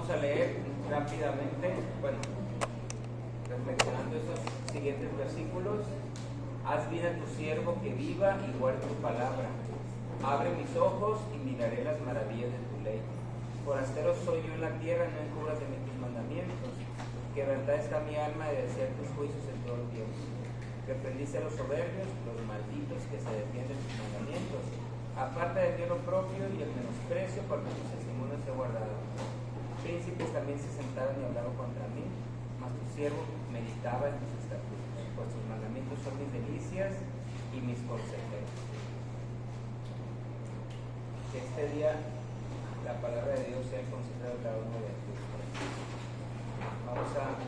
Vamos a leer rápidamente, bueno, reflexionando estos siguientes versículos. Haz vida a tu siervo que viva y guarde tu palabra. Abre mis ojos y miraré las maravillas de tu ley. Forastero soy yo en la tierra, no encubras de mí tus mandamientos. Quebrantada está mi alma de desear tus juicios en todo el tiempo. Reprendiste a los soberbios, los malditos que se defienden de tus mandamientos. Aparta de mí lo propio y el menosprecio, porque tus testimonios he guardado. Príncipes también se sentaron y hablaron contra mí, mas tu siervo meditaba en tus estatutos. Pues tus mandamientos son mis delicias y mis consejeros. Que este día la palabra de Dios sea el consejero de cada uno de nosotros. Vamos a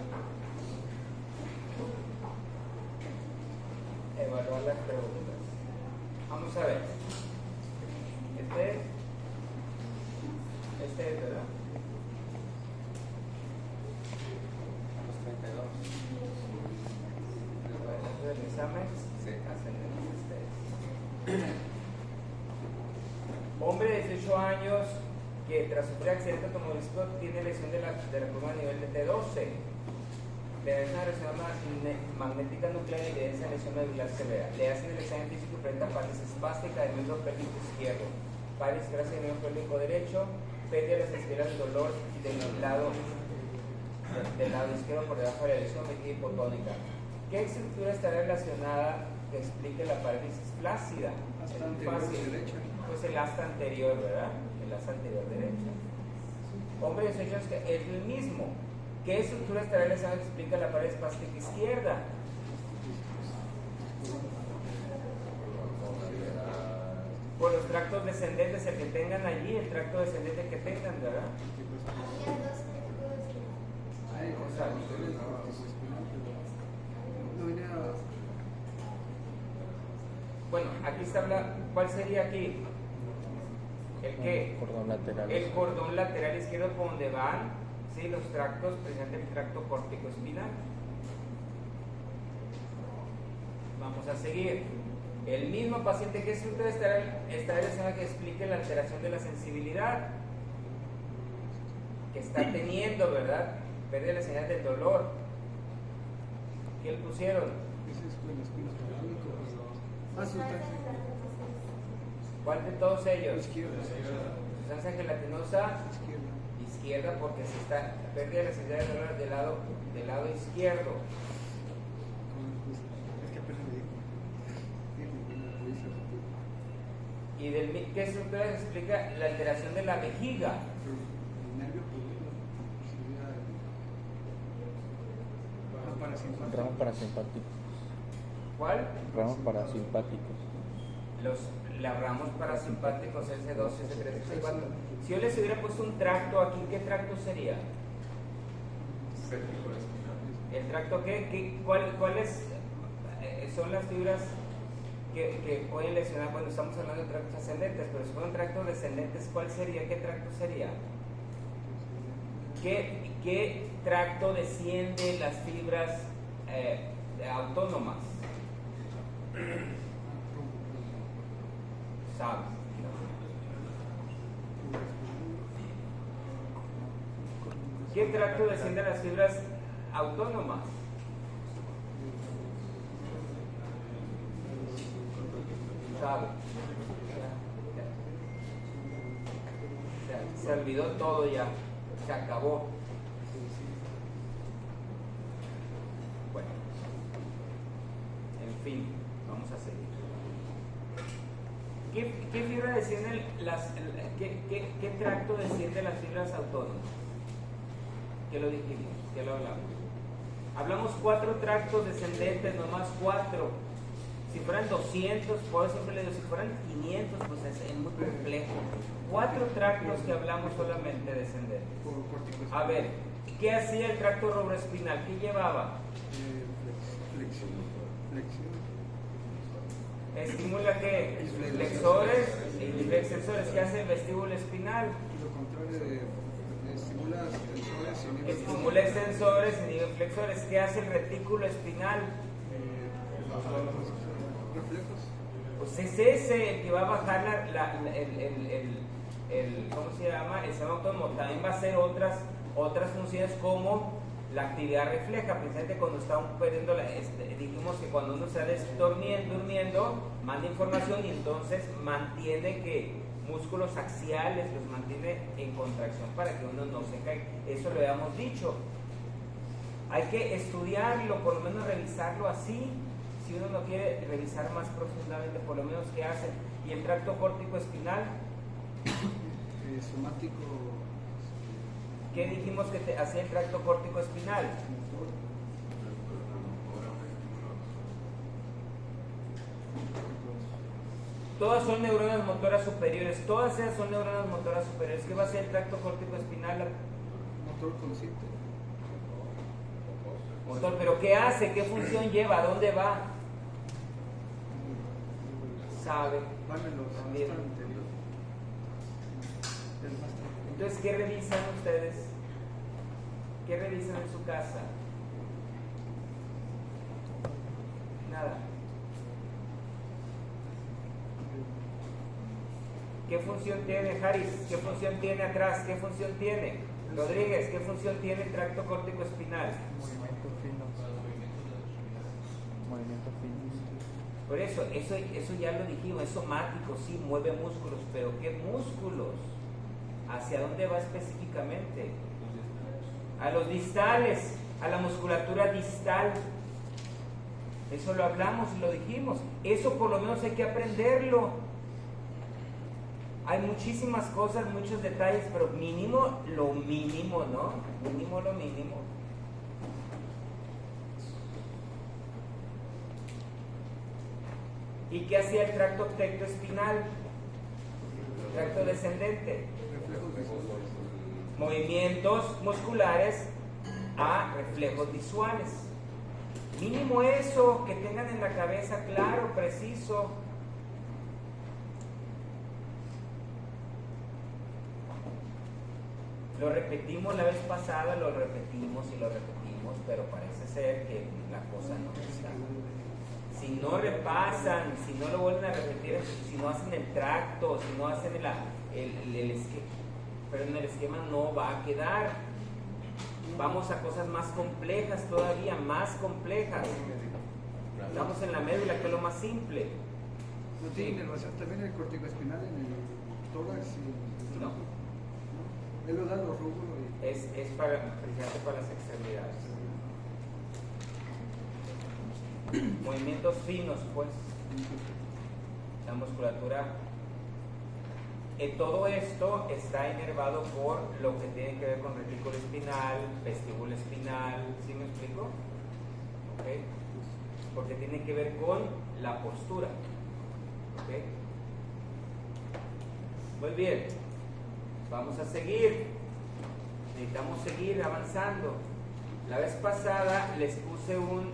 evaluar las preguntas. Vamos a ver. Este es, ¿verdad? Los 32. Después del examen, Sí. ascendemos ustedes. Hombre de 18 años que tras sufrir accidente automovilístico tiene lesión de la columna a nivel de T12. Le da una resonancia magnética nuclear y le da lesión medular severa. Le hacen el examen físico y presenta parálisis espástica del miembro pélvico izquierdo, parálisis gracias del miembro pélvico derecho, pérdida de las esferas del dolor del lado izquierdo por debajo de la lesión vejiga hipotónica. ¿Qué estructura estará relacionada que explique la parálisis flácida? Es muy fácil. Pues el asta anterior, ¿verdad? El asta anterior derecha. Hombre de 18 años que es el mismo. ¿Qué estructura estará relacionada que explica la pared espástica izquierda? Por los tractos descendentes, el que tengan allí, el tracto descendente que tengan, ¿verdad? O sea, bueno, aquí está ¿cuál sería aquí? ¿El qué? Cordón lateral. El cordón lateral izquierdo por donde van, ¿sí? Los tractos, precisamente el tracto córtico espinal. Vamos a seguir. El mismo paciente, ¿qué estructura estará relacionada que explique la alteración de la sensibilidad que está teniendo, ¿verdad? Pérdida de la señal del dolor. ¿Qué le pusieron? ¿Cuál de todos ellos? Sustancia gelatinosa izquierda, porque se está pérdida de la señal del dolor del lado izquierdo. ¿Y qué estructura explica la alteración de la vejiga? Ramos parasimpáticos. ¿Cuál? Ramos parasimpáticos. Los ramos parasimpáticos S2, S3, S4. Si yo les hubiera puesto un tracto aquí, ¿qué tracto sería? ¿El tracto qué? ¿Cuáles son las fibras que pueden lesionar? Bueno, estamos hablando de tractos ascendentes, pero si fueran tractos descendentes, ¿cuál sería? ¿Qué tracto sería? ¿Qué tracto desciende las fibras autónomas? ¿Sabes? ¿Qué tracto desciende las fibras autónomas? ¿Sabes? Se olvidó todo ya. Se acabó. Bueno, en fin, vamos a seguir. ¿Qué fibra desciende qué tracto desciende las fibras autónomas? ¿Qué lo dijimos? ¿Qué lo hablamos? Hablamos 4 tractos descendentes, nomás 4. Si fueran 200, por eso siempre le digo, si fueran 500, pues es muy complejo. 4 tractos que hablamos solamente descendentes. A ver, ¿qué hacía el tracto robroespinal? ¿Qué llevaba? Flexión. ¿Estimula qué? Flexores y extensores. ¿Qué hace el vestíbulo espinal? Lo contrario estimula extensores y inhibe Estimula extensores y inhibe flexores. ¿Qué hace el retículo espinal? reflejos. Pues es ese el que va a bajar ¿cómo se llama? El sistema autónomo. También va a hacer otras otras funciones como la actividad refleja, precisamente cuando está perdiendo dijimos que cuando uno está durmiendo, manda información y entonces mantiene que músculos axiales los mantiene en contracción para que uno no se caiga. Eso lo habíamos dicho. Hay que estudiarlo, por lo menos revisarlo así. Si uno no quiere revisar más profundamente, por lo menos qué hace. Y el tracto córtico espinal, somático. ¿qué dijimos que te hacía el tracto córtico espinal? Todas son neuronas motoras superiores, todas ellas son neuronas motoras superiores. ¿Qué va a hacer el tracto córtico espinal? Motor consciente. Motor, pero ¿qué hace? ¿Qué función lleva? ¿A dónde va? Sabe. También. Entonces, ¿qué revisan ustedes? ¿Qué revisan en su casa? Nada. ¿Qué función tiene Haris? ¿Qué función tiene atrás? ¿Qué función tiene? Rodríguez, ¿qué función tiene el tracto córtico espinal? Movimientos finos. Movimientos finos. Por eso ya lo dijimos, es somático, sí, mueve músculos, pero ¿qué músculos? ¿Hacia dónde va específicamente? A los distales, a la musculatura distal. Eso lo hablamos y lo dijimos. Eso por lo menos hay que aprenderlo. Hay muchísimas cosas, muchos detalles, pero mínimo lo mínimo, ¿no? Mínimo lo mínimo. ¿Y qué hacía el tracto tectoespinal? Tracto descendente. Movimientos musculares a reflejos visuales. Mínimo eso, que tengan en la cabeza claro, preciso. Lo repetimos la vez pasada, lo repetimos, pero parece ser que la cosa no está. Si no repasan, si no lo vuelven a repetir, si no hacen el tracto, si no hacen el esquema, pero en el esquema no va a quedar. Vamos a cosas más complejas todavía, más complejas. Estamos en la médula, que es lo más simple. ¿No tiene inervación también el corticoespinal en el tórax y el estómago? ¿No? Él lo da los rubros. Es precisamente para las extremidades. Movimientos finos, pues. La musculatura. Todo esto está inervado por lo que tiene que ver con retículo espinal, vestíbulo espinal. ¿Sí me explico? ¿Okay? Porque tiene que ver con la postura. ¿Okay? Muy bien. Vamos a seguir. Necesitamos seguir avanzando. La vez pasada les puse una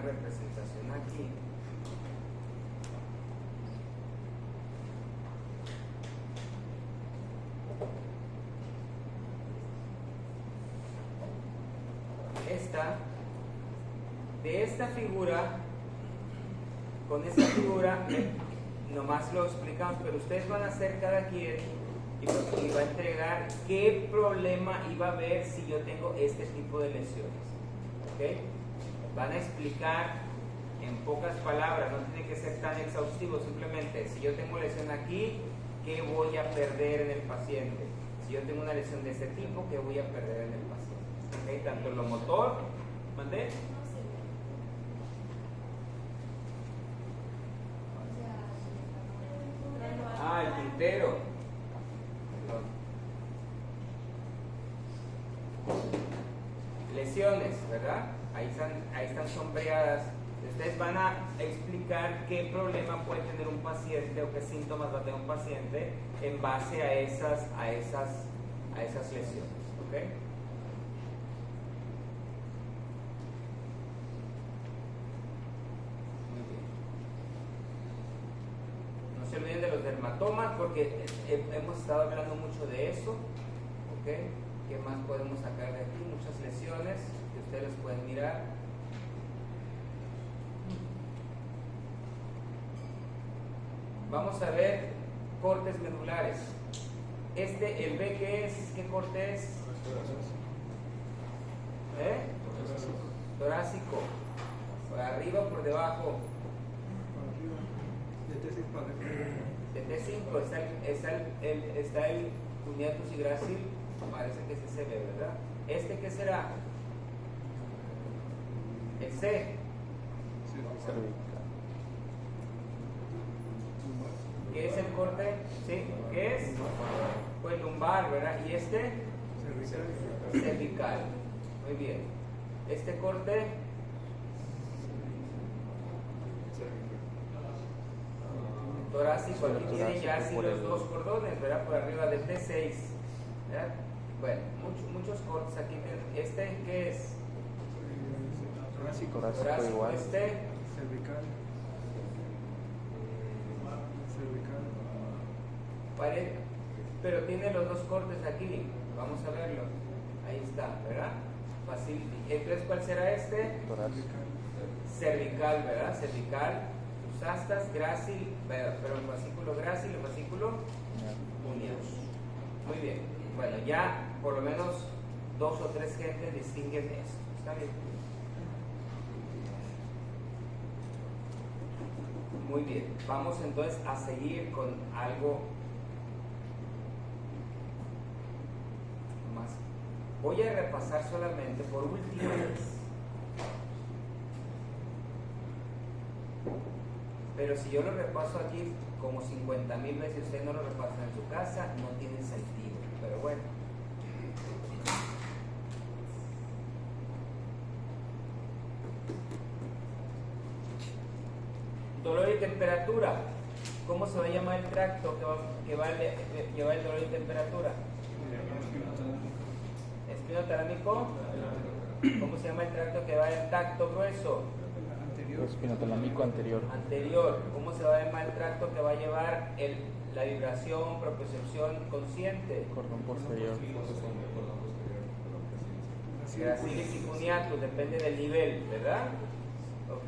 representación aquí. De esta figura, con esta figura nomás lo explicamos, pero ustedes van a hacer cada quien y va a entregar qué problema iba a haber si yo tengo este tipo de lesiones. ¿Okay? Van a explicar en pocas palabras, no tiene que ser tan exhaustivo, simplemente si yo tengo lesión aquí, ¿qué voy a perder en el paciente? Si yo tengo una lesión de este tipo, ¿qué voy a perder en el paciente? ¿Okay? Tanto lo motor, ¿mandé? El puntero. Lesiones, ¿verdad? Ahí están sombreadas. Ustedes van a explicar qué problema puede tener un paciente o qué síntomas va a tener un paciente en base a esas lesiones. ¿Ok? No se olviden de los dermatomas porque hemos estado hablando mucho de eso. ¿Ok? ¿Qué más podemos sacar de aquí? Muchas lesiones que ustedes pueden mirar. Vamos a ver cortes medulares. El B, ¿qué es? ¿Qué corte es? Torácico. ¿Por arriba o por debajo? De T5 está el cuneatus y grácil. Parece que ese se ve, ¿verdad? ¿Este qué será? El C. ¿Qué es el corte? ¿Sí? ¿Qué es? Pues lumbar, ¿verdad? ¿Y este? Cervical. Muy bien. Este corte. Torácico. Aquí tiene ya así los dos cordones, ¿verdad? Por arriba del T6. ¿Verdad? Bueno, muchos cortes aquí. ¿Este qué es? Torácico. Torácico igual. Este. Cervical. Pero tiene los dos cortes aquí. Vamos a verlo. Ahí está, ¿verdad? Fácil. Entonces, ¿cuál será este? Cervical, ¿verdad? Cervical. Tus astas, grácil, pero el fascículo grácil, el fascículo cuneatus. Muy bien. Bueno, ya por lo menos 2 o 3 gentes distinguen esto. ¿Está bien? Muy bien. Vamos entonces a seguir con algo más. Voy a repasar solamente por última vez. Pero si yo lo repaso aquí como 50,000 veces y ustedes no lo repasan en su casa, no tiene sentido. Pero bueno. Dolor y temperatura. ¿Cómo se va a llamar el tracto que va a llevar el dolor y temperatura? Espinotalámico. ¿Cómo se llama el tracto que va al tacto grueso? Espinotalámico anterior. Anterior. ¿Cómo se va a llamar el tracto que va a llevar la vibración, propiocepción consciente? Cordón posterior. Gracilis y cuneatus, depende del nivel, ¿verdad? Ok,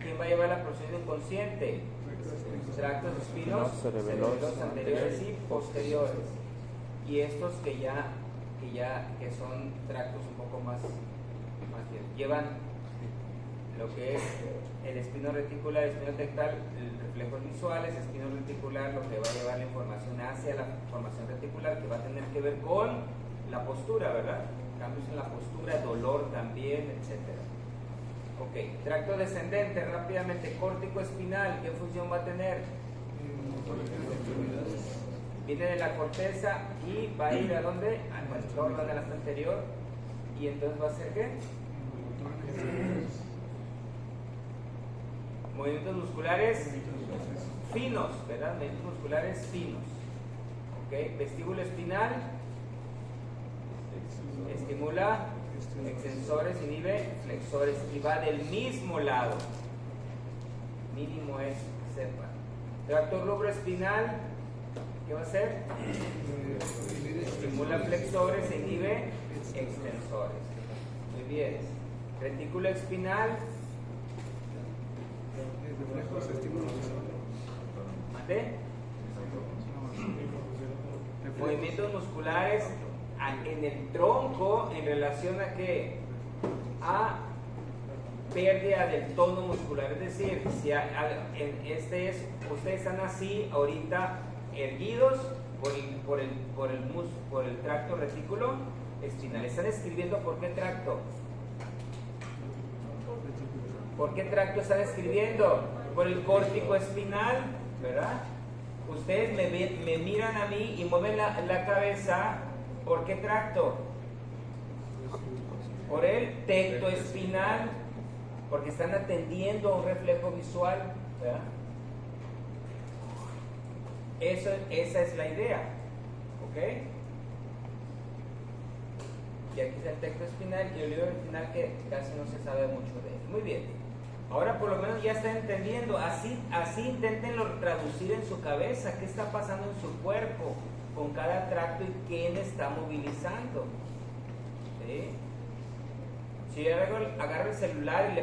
¿quién va a llevar la propiocepción inconsciente? Tractos espinos, cerebelos anteriores y posteriores. Y estos que son tractos un poco más bien, llevan lo que es el espino reticular, el espino tectal, reflejos visuales, espino reticular, lo que va a llevar la información hacia la formación reticular, que va a tener que ver con la postura, ¿verdad? Cambios en la postura, dolor también, etc. Ok, tracto descendente, rápidamente, córtico espinal, ¿qué función va a tener? Viene de la corteza y va a ir a dónde? Bueno, todo órgano hasta anterior, y entonces va a ser ¿qué? Movimientos musculares finos, ¿verdad? Movimientos musculares finos. Ok, vestíbulo espinal estimula extensores, inhibe flexores y va del mismo lado. Mínimo es, sepan. Tracto rubroespinal, ¿qué va a hacer? Estimula flexores e inhibe extensores. Muy bien. Retículo espinal. ¿Mande? Movimientos musculares en el tronco en relación a qué? A pérdida del tono muscular. Es decir, si ustedes están así ahorita erguidos por el tracto retículo espinal. Están escribiendo por qué tracto. ¿Por qué tracto están escribiendo? Por el córtico espinal, ¿verdad? Ustedes me miran a mí y mueven la cabeza. ¿Por qué tracto? Por el tecto espinal, porque están atendiendo a un reflejo visual, ¿verdad? Esa es la idea, ¿ok? Y aquí está el tecto espinal y el líbano espinal que casi no se sabe mucho de él. Muy bien. Ahora por lo menos ya está entendiendo. Así inténtenlo traducir en su cabeza. ¿Qué está pasando en su cuerpo con cada tracto y quién está movilizando? ¿Sí? Si yo agarro el celular y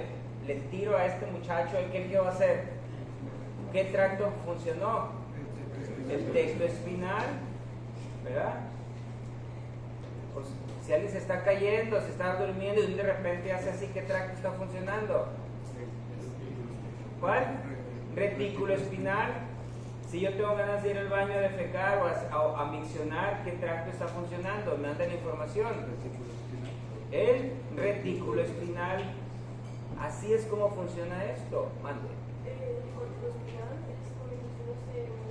le tiro a este muchacho, ¿qué va a hacer? ¿Qué tracto funcionó? El texto espinal, ¿verdad? Pues, si alguien se está cayendo, se está durmiendo y de repente hace así, ¿qué tracto está funcionando? ¿Cuál? Retículo espinal. Si yo tengo ganas de ir al baño a defecar o a miccionar, ¿qué tracto está funcionando? Me dan la información. El retículo espinal. Así es como funciona esto. Mande. El cortico espinal es como en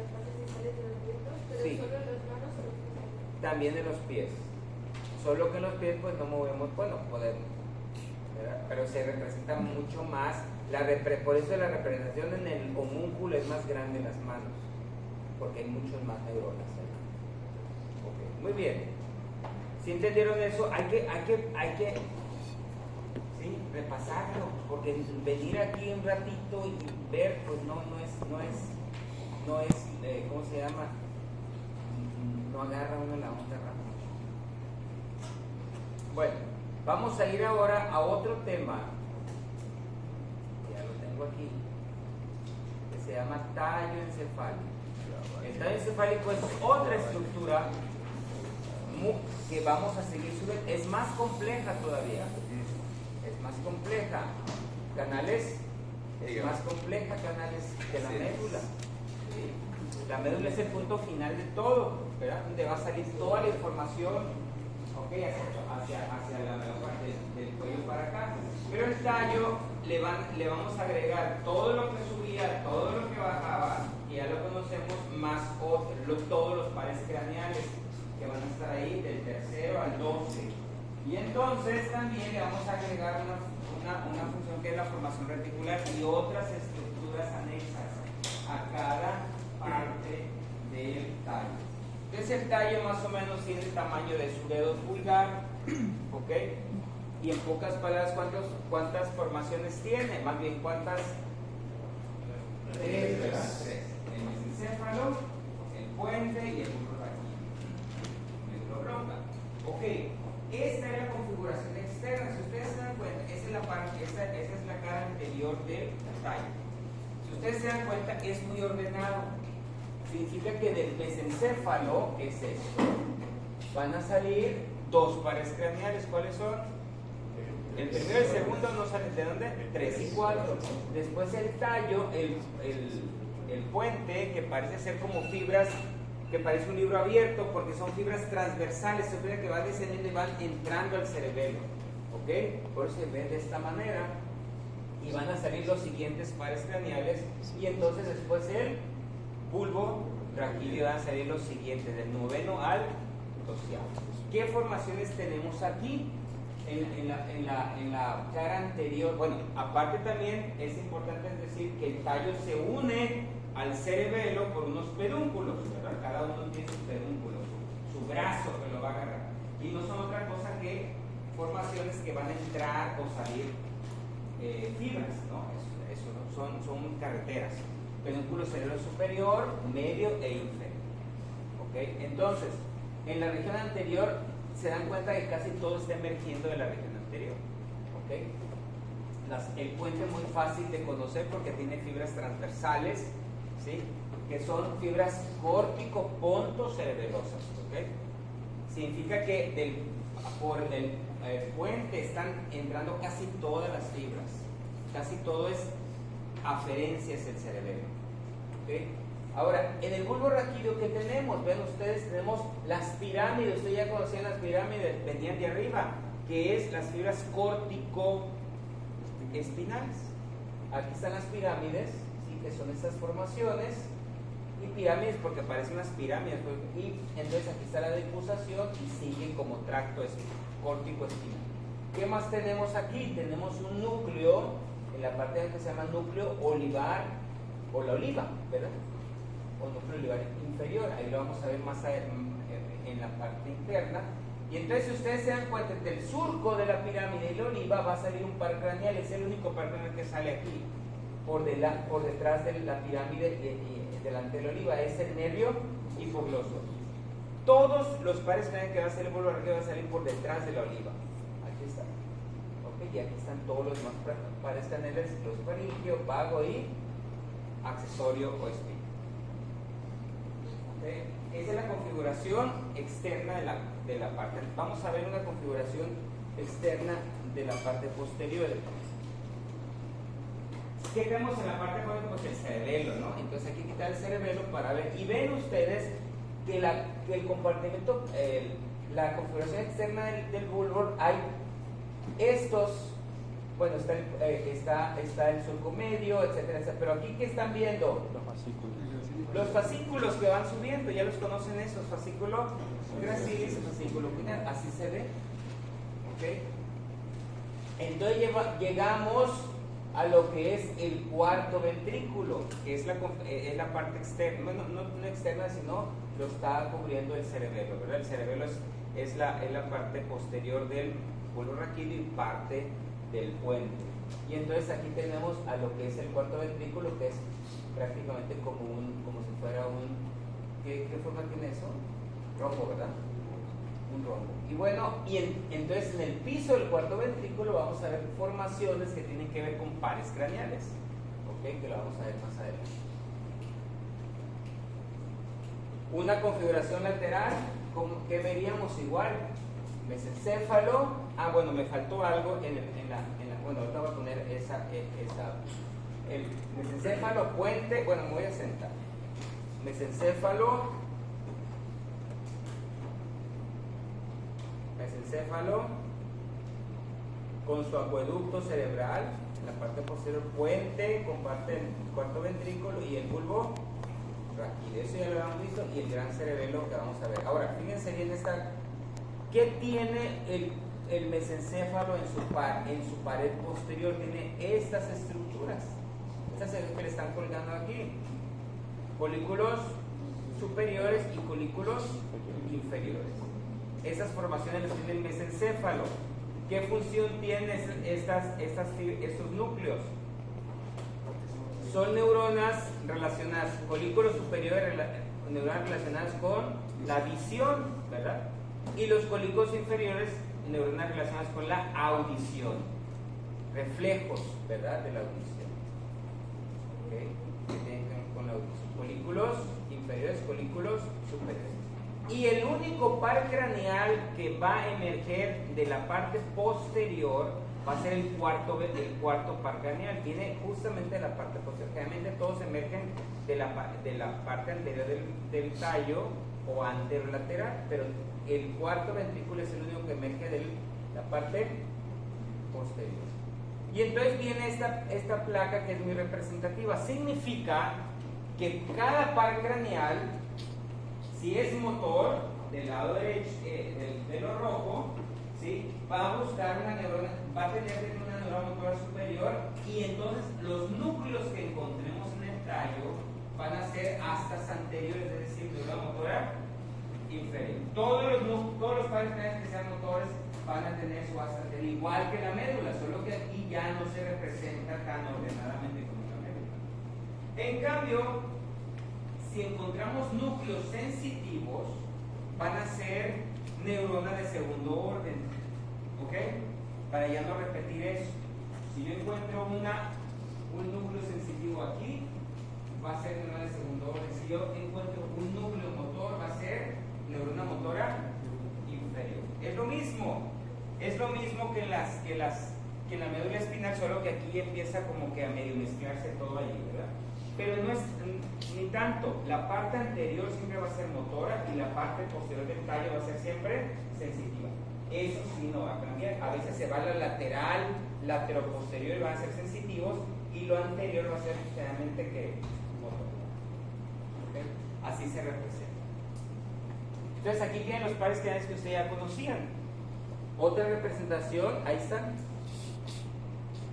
las partes centrales de los miembros, pero Sí. solo en las manos o los pies. También en los pies. Solo que en los pies pues no movemos, bueno, podemos, ¿verdad? Pero se representa mucho más, por eso la representación en el homúnculo es más grande en las manos, porque hay muchos más neuronas ahí. Okay. Muy bien. Si entendieron eso, hay que ¿sí? repasarlo, porque venir aquí un ratito y ver, pues no es ¿cómo se llama? No agarra uno la onda rápido. Bueno, vamos a ir ahora a otro tema, ya lo tengo aquí, que se llama tallo encefálico. El tallo encefálico es otra estructura que vamos a seguir subiendo, es más compleja todavía, es más compleja, canales, es más compleja canales que la médula. ¿Sí? La médula es el punto final de todo, ¿verdad? Donde va a salir toda la información. Okay, hacia la parte del cuello para acá. Pero el tallo le vamos a agregar todo lo que subía, todo lo que bajaba, que ya lo conocemos, más todos los pares craneales que van a estar ahí del tercero al 12. Y entonces también le vamos a agregar una función que es la formación reticular y otras estructuras anexas a cada parte del tallo. Entonces el tallo más o menos tiene el tamaño de su dedo pulgar, ¿ok? Y en pocas palabras, ¿cuántas formaciones tiene? Más bien, ¿cuántas? Tres, ¿verdad? Tres. El mesencéfalo, el puente y el bulbo raquídeo. Ok, esta es la configuración externa. Si ustedes se dan cuenta, esa es la cara anterior del tallo. Si ustedes se dan cuenta, es muy ordenado. Significa que del mesencéfalo, que es esto, van a salir dos pares craneales. ¿Cuáles son? El primero y el segundo no salen de dónde? 3 y 4. Después el tallo, el puente, que parece ser como fibras, que parece un libro abierto, porque son fibras transversales, se fibras que van descendiendo y van entrando al cerebelo. ¿Ok? Por eso se ve de esta manera. Y van a salir los siguientes pares craneales. Y entonces después el bulbo raquídeo van a salir los siguientes, del noveno al 12. ¿Qué formaciones tenemos aquí? En la cara anterior, bueno, aparte también es importante decir que el tallo se une al cerebelo por unos pedúnculos, ¿verdad? Cada uno tiene sus pedúnculos, su brazo que lo va a agarrar. Y no son otra cosa que formaciones que van a entrar o salir fibras, ¿no? Eso ¿no? Son carreteras. Pedúnculo cerebelo superior, medio e inferior. ¿Ok? Entonces, en la región anterior se dan cuenta que casi todo está emergiendo de la región anterior. ¿Ok? El puente es muy fácil de conocer porque tiene fibras transversales, ¿sí? Que son fibras córtico-pontocerebelosas. ¿Ok? Significa que por el puente están entrando casi todas las fibras. Casi todo es aferencias del cerebelo. ¿Okay? Ahora, en el bulbo raquídeo, ¿qué tenemos? Ven ustedes, tenemos las pirámides. Ustedes ya conocían las pirámides, venían de arriba, que es las fibras córtico-espinales. Aquí están las pirámides, ¿sí? Que son estas formaciones, y pirámides porque parecen unas pirámides, y entonces aquí está la decusación y sigue como tracto córtico-espinal. ¿Qué más tenemos aquí? Tenemos un núcleo, en la parte que se llama núcleo olivar, o la oliva, ¿verdad? O núcleo olivar inferior, ahí lo vamos a ver más en la parte interna. Y entonces, si ustedes se dan cuenta, del surco de la pirámide y la oliva va a salir un par craneal, es el único par craneal que sale aquí, por detrás de la pirámide y delante de la oliva, es el nervio hipogloso. Todos los pares craneales que va a salir por arriba van a salir por detrás de la oliva. Aquí está. ¿Okay? Y aquí están todos los demás pares craneales, los faringio, vago y accesorio o espina. ¿Okay? Esa es la configuración externa de la parte. Vamos a ver una configuración externa de la parte posterior. ¿Qué tenemos en la parte posterior? Pues el cerebelo, ¿no? Entonces hay que quitar el cerebelo para ver. Y ven ustedes que el compartimento, la configuración externa del bulbo, hay estos, bueno, está el surco medio, etcétera, etcétera. Pero aquí, ¿qué están viendo? Los fascículos. Los fascículos que van subiendo, ya los conocen esos, fascículo gracilis, fascículo pineal, así se ve. ¿Okay? Entonces llegamos a lo que es el cuarto ventrículo, que es la parte externa, bueno, no externa, sino lo está cubriendo el cerebelo, ¿verdad? El cerebelo es la parte posterior del bulbo raquídeo y parte del puente. Y entonces aquí tenemos a lo que es el cuarto ventrículo, que es prácticamente como si fuera un... ¿Qué forma tiene eso? Rombo, ¿verdad? Un rombo. Y bueno, entonces en el piso del cuarto ventrículo vamos a ver formaciones que tienen que ver con pares craneales, ¿ok? Que lo vamos a ver más adelante. Una configuración lateral, ¿qué veríamos igual? Mesencéfalo. Ah, bueno, me faltó algo bueno, ahorita voy a poner el mesencéfalo, puente, bueno, me voy a sentar. Mesencéfalo con su acueducto cerebral, en la parte posterior, puente, comparte el cuarto ventrículo y el bulbo raquídeo. Eso ya lo habíamos visto, y el gran cerebelo que vamos a ver. Ahora, fíjense bien ¿qué tiene el mesencéfalo en su pared posterior? Tiene estas estructuras, estas que le están colgando aquí, folículos superiores y folículos inferiores. Esas formaciones las tiene el mesencéfalo. ¿Qué función tienen estos núcleos? Son neuronas relacionadas, folículos superiores, neuronas relacionadas con la visión, ¿verdad? Y los folículos inferiores, neuronas relacionadas con la audición, reflejos, ¿verdad?, de la audición. ¿Okay? Que tienen que ver con la audición. Folículos inferiores, folículos superiores. Y el único par craneal que va a emerger de la parte posterior va a ser el cuarto par craneal. Viene justamente de la parte posterior. Generalmente todos emergen de la parte anterior del tallo o anterolateral, pero el cuarto ventrículo es el único que emerge de la parte posterior. Y entonces viene esta placa que es muy representativa. Significa que cada par craneal, si es motor del lado derecho, del pelo rojo, ¿sí?, va a buscar una neurona, va a tener una neurona motora superior, y entonces los núcleos que encontremos en el tallo van a ser astas anteriores, es decir, neurona motora inferior. Todos los pares craneales que sean motores van a tener su asta anterior, igual que la médula, solo que aquí ya no se representa tan ordenadamente como la médula. En cambio, si encontramos núcleos sensitivos, van a ser neuronas de segundo orden, ¿ok? Para ya no repetir eso. Si yo encuentro un núcleo sensitivo aquí, va a ser neurona de segundo orden. Si yo encuentro un núcleo motor, va a ser neurona motora inferior. Es lo mismo que en la médula espinal, solo que aquí empieza como que a medio mezclarse todo allí, ¿verdad? Pero no es ni tanto. La parte anterior siempre va a ser motora y la parte posterior del tallo va a ser siempre sensitiva. Eso sí no va a cambiar. A veces se va a la lateroposterior y van a ser sensitivos, y lo anterior va a ser generalmente que motor. ¿Okay? Así se representa. Entonces aquí tienen los pares craneales que ustedes ya conocían. Otra representación, ahí están,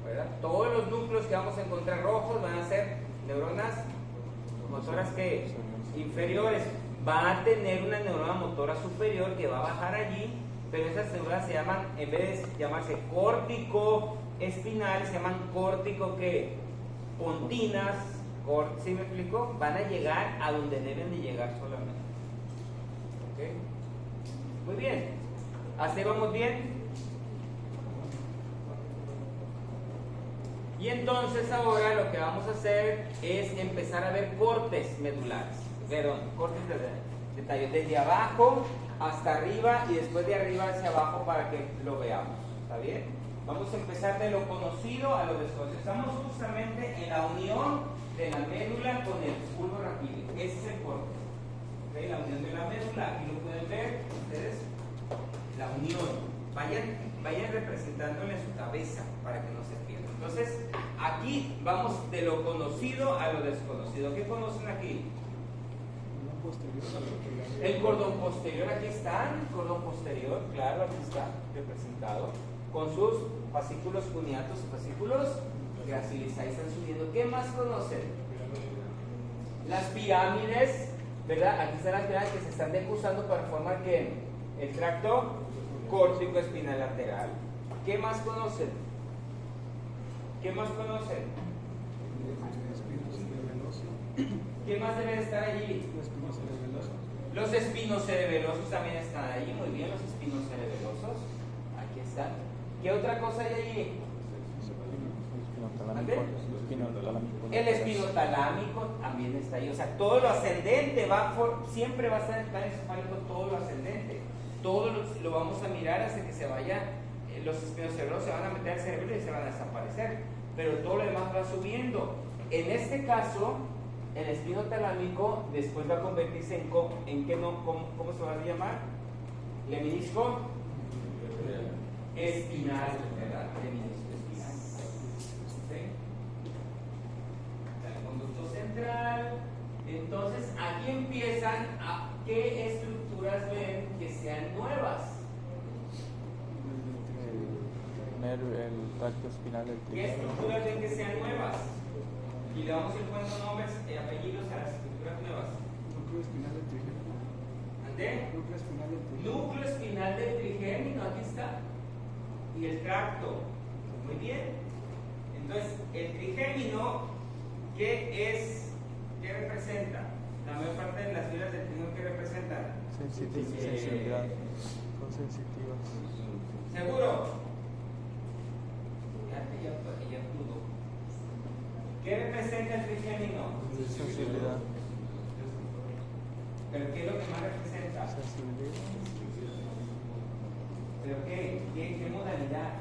¿verdad? Todos los núcleos que vamos a encontrar rojos van a ser neuronas motoras inferiores. Va a tener una neurona motora superior que va a bajar allí pero esas neuronas se llaman, en vez de llamarse córtico espinal, se llaman córtico que pontinas, ¿sí me explico? Van a llegar a donde deben de llegar solamente. ¿Ok? Muy bien. ¿Hasta ahí vamos bien? Y entonces ahora lo que vamos a hacer es empezar a ver cortes medulares. Perdón, cortes de tallo. Desde abajo hasta arriba y después de arriba hacia abajo para que lo veamos. ¿Está bien? Vamos a empezar de lo conocido a lo desconocido. Estamos justamente en la unión de la médula con el bulbo raquídeo. Ese es el corte. ¿Okay? La unión de la médula. Aquí lo pueden ver ustedes. La unión. Vayan representándole en su cabeza para que no se pierda. Entonces, aquí vamos de lo conocido a lo desconocido. ¿Qué conocen aquí? El cordón posterior, aquí está, el cordón posterior, claro, aquí está representado, con sus fascículos cuneatos y fascículos gracilis, ahí están subiendo. ¿Qué más conocen? Las pirámides, ¿verdad? Aquí están las pirámides que se están decusando para formar ¿qué? El tracto córtico espinal lateral. ¿Qué más conocen? ¿Qué más conocen? ¿Qué más debe estar allí? Los espinos cerebelosos también están allí. Muy bien, los espinos cerebelosos. Aquí están. ¿Qué otra cosa hay allí? El espinotalámico también está ahí. O sea, todo lo ascendente siempre va a estar en el plano encefálico, todo lo ascendente. Todo lo vamos a mirar hasta que se vaya. Los espinos cerebelosos se van a meter al cerebro y se van a desaparecer. Pero todo lo demás va subiendo. En este caso, el espino talámico después va a convertirse en qué no, ¿cómo se va a llamar? Lemnisco espinal, ¿verdad? Lemnisco espinal. ¿Sí? El conducto central. Entonces, aquí empiezan a qué estructuras ven que sean nuevas. El tracto espinal del ¿Qué trigémino. estructuras ven que sean nuevas? Y le vamos a ir poniendo nombres y apellidos a las estructuras nuevas. Núcleo espinal del trigémino. ¿Ande? Núcleo espinal del trigémino. Núcleo espinal del trigémino, aquí está. Y el tracto. Muy bien. Entonces, el trigémino, ¿qué representa? La mayor parte de las fibras del trigémino, ¿qué representan? Sensibilidad. Son sensitivas. ¿Seguro? Ya pudo. ¿Qué representa el trigémino? Sensibilidad. ¿Pero qué es lo que más representa? Sensibilidad. ¿Pero qué modalidad?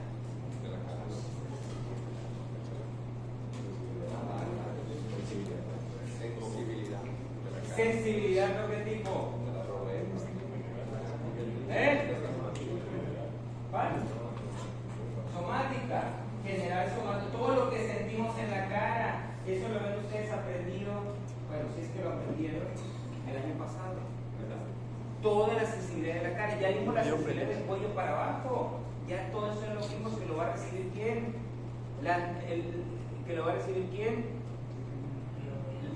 Sensibilidad, ¿no? ¿Qué tipo? ¿Cuál? Somática. General somática. Todo lo que sentimos en la cara. Eso lo ven ustedes aprendido. Bueno, si es que lo aprendieron el año pasado, ¿verdad? Toda la sensibilidad de la cara. Ya vimos la sensibilidad del cuello para abajo. Ya todo eso es lo mismo que lo va a recibir quién. Que lo va a recibir quién.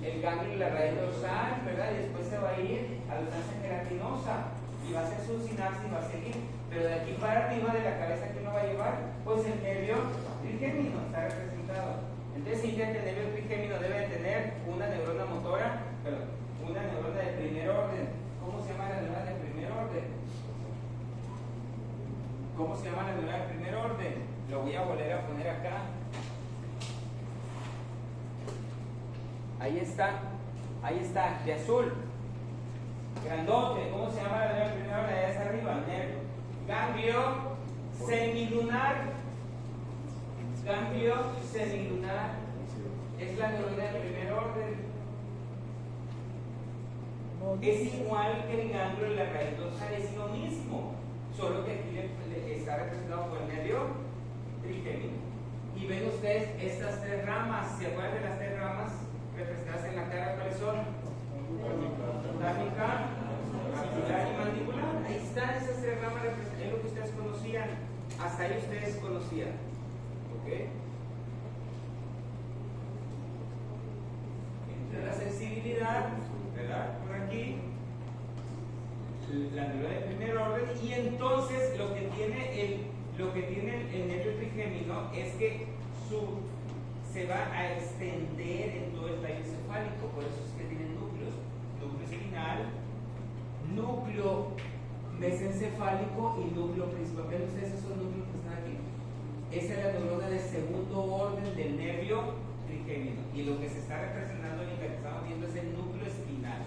El ganglio y la raíz dorsal, ¿verdad? Y después se va a ir a la sustancia gelatinosa y va a hacer su sinapsis y va a seguir. Pero de aquí para arriba de la cabeza, ¿qué lo va a llevar? Pues el nervio trigémino está representado. Entonces significa que el nervio trigémino debe de tener una neurona motora, perdón, una neurona de primer orden. ¿Cómo se llama la neurona de primer orden? ¿Cómo se llama la neurona de primer orden? Lo voy a volver a poner acá. Ahí está, de azul. Grandote, ¿cómo se llama la neurona de primer orden? Allá está arriba, nervio. Ganglio semilunar. Ganglio semilunar es la neurona de primer orden. Es igual que el ganglio de la raíz dorsal, es lo mismo, solo que aquí está representado por el nervio trigémino. Y ven ustedes estas tres ramas, ¿se acuerdan de las tres ramas representadas en la cara? ¿Cuáles son? Tánica, maxilar y mandibular. Ahí están esas tres ramas representadas, es lo que ustedes conocían, hasta ahí ustedes conocían. ¿Ok? Entre la sensibilidad, ¿verdad? Por aquí. la neurona de primer orden, y entonces lo que tiene el nervio trigémino es que se va a extender en todo el tallo encefálico, por eso es que tiene núcleos: núcleo espinal, núcleo mesencefálico y núcleo principal. ¿Ven ustedes esos núcleos que están aquí? Esa es la neurona de segundo orden del nervio trigémino, y lo que se está representando y que estamos viendo es el núcleo espinal.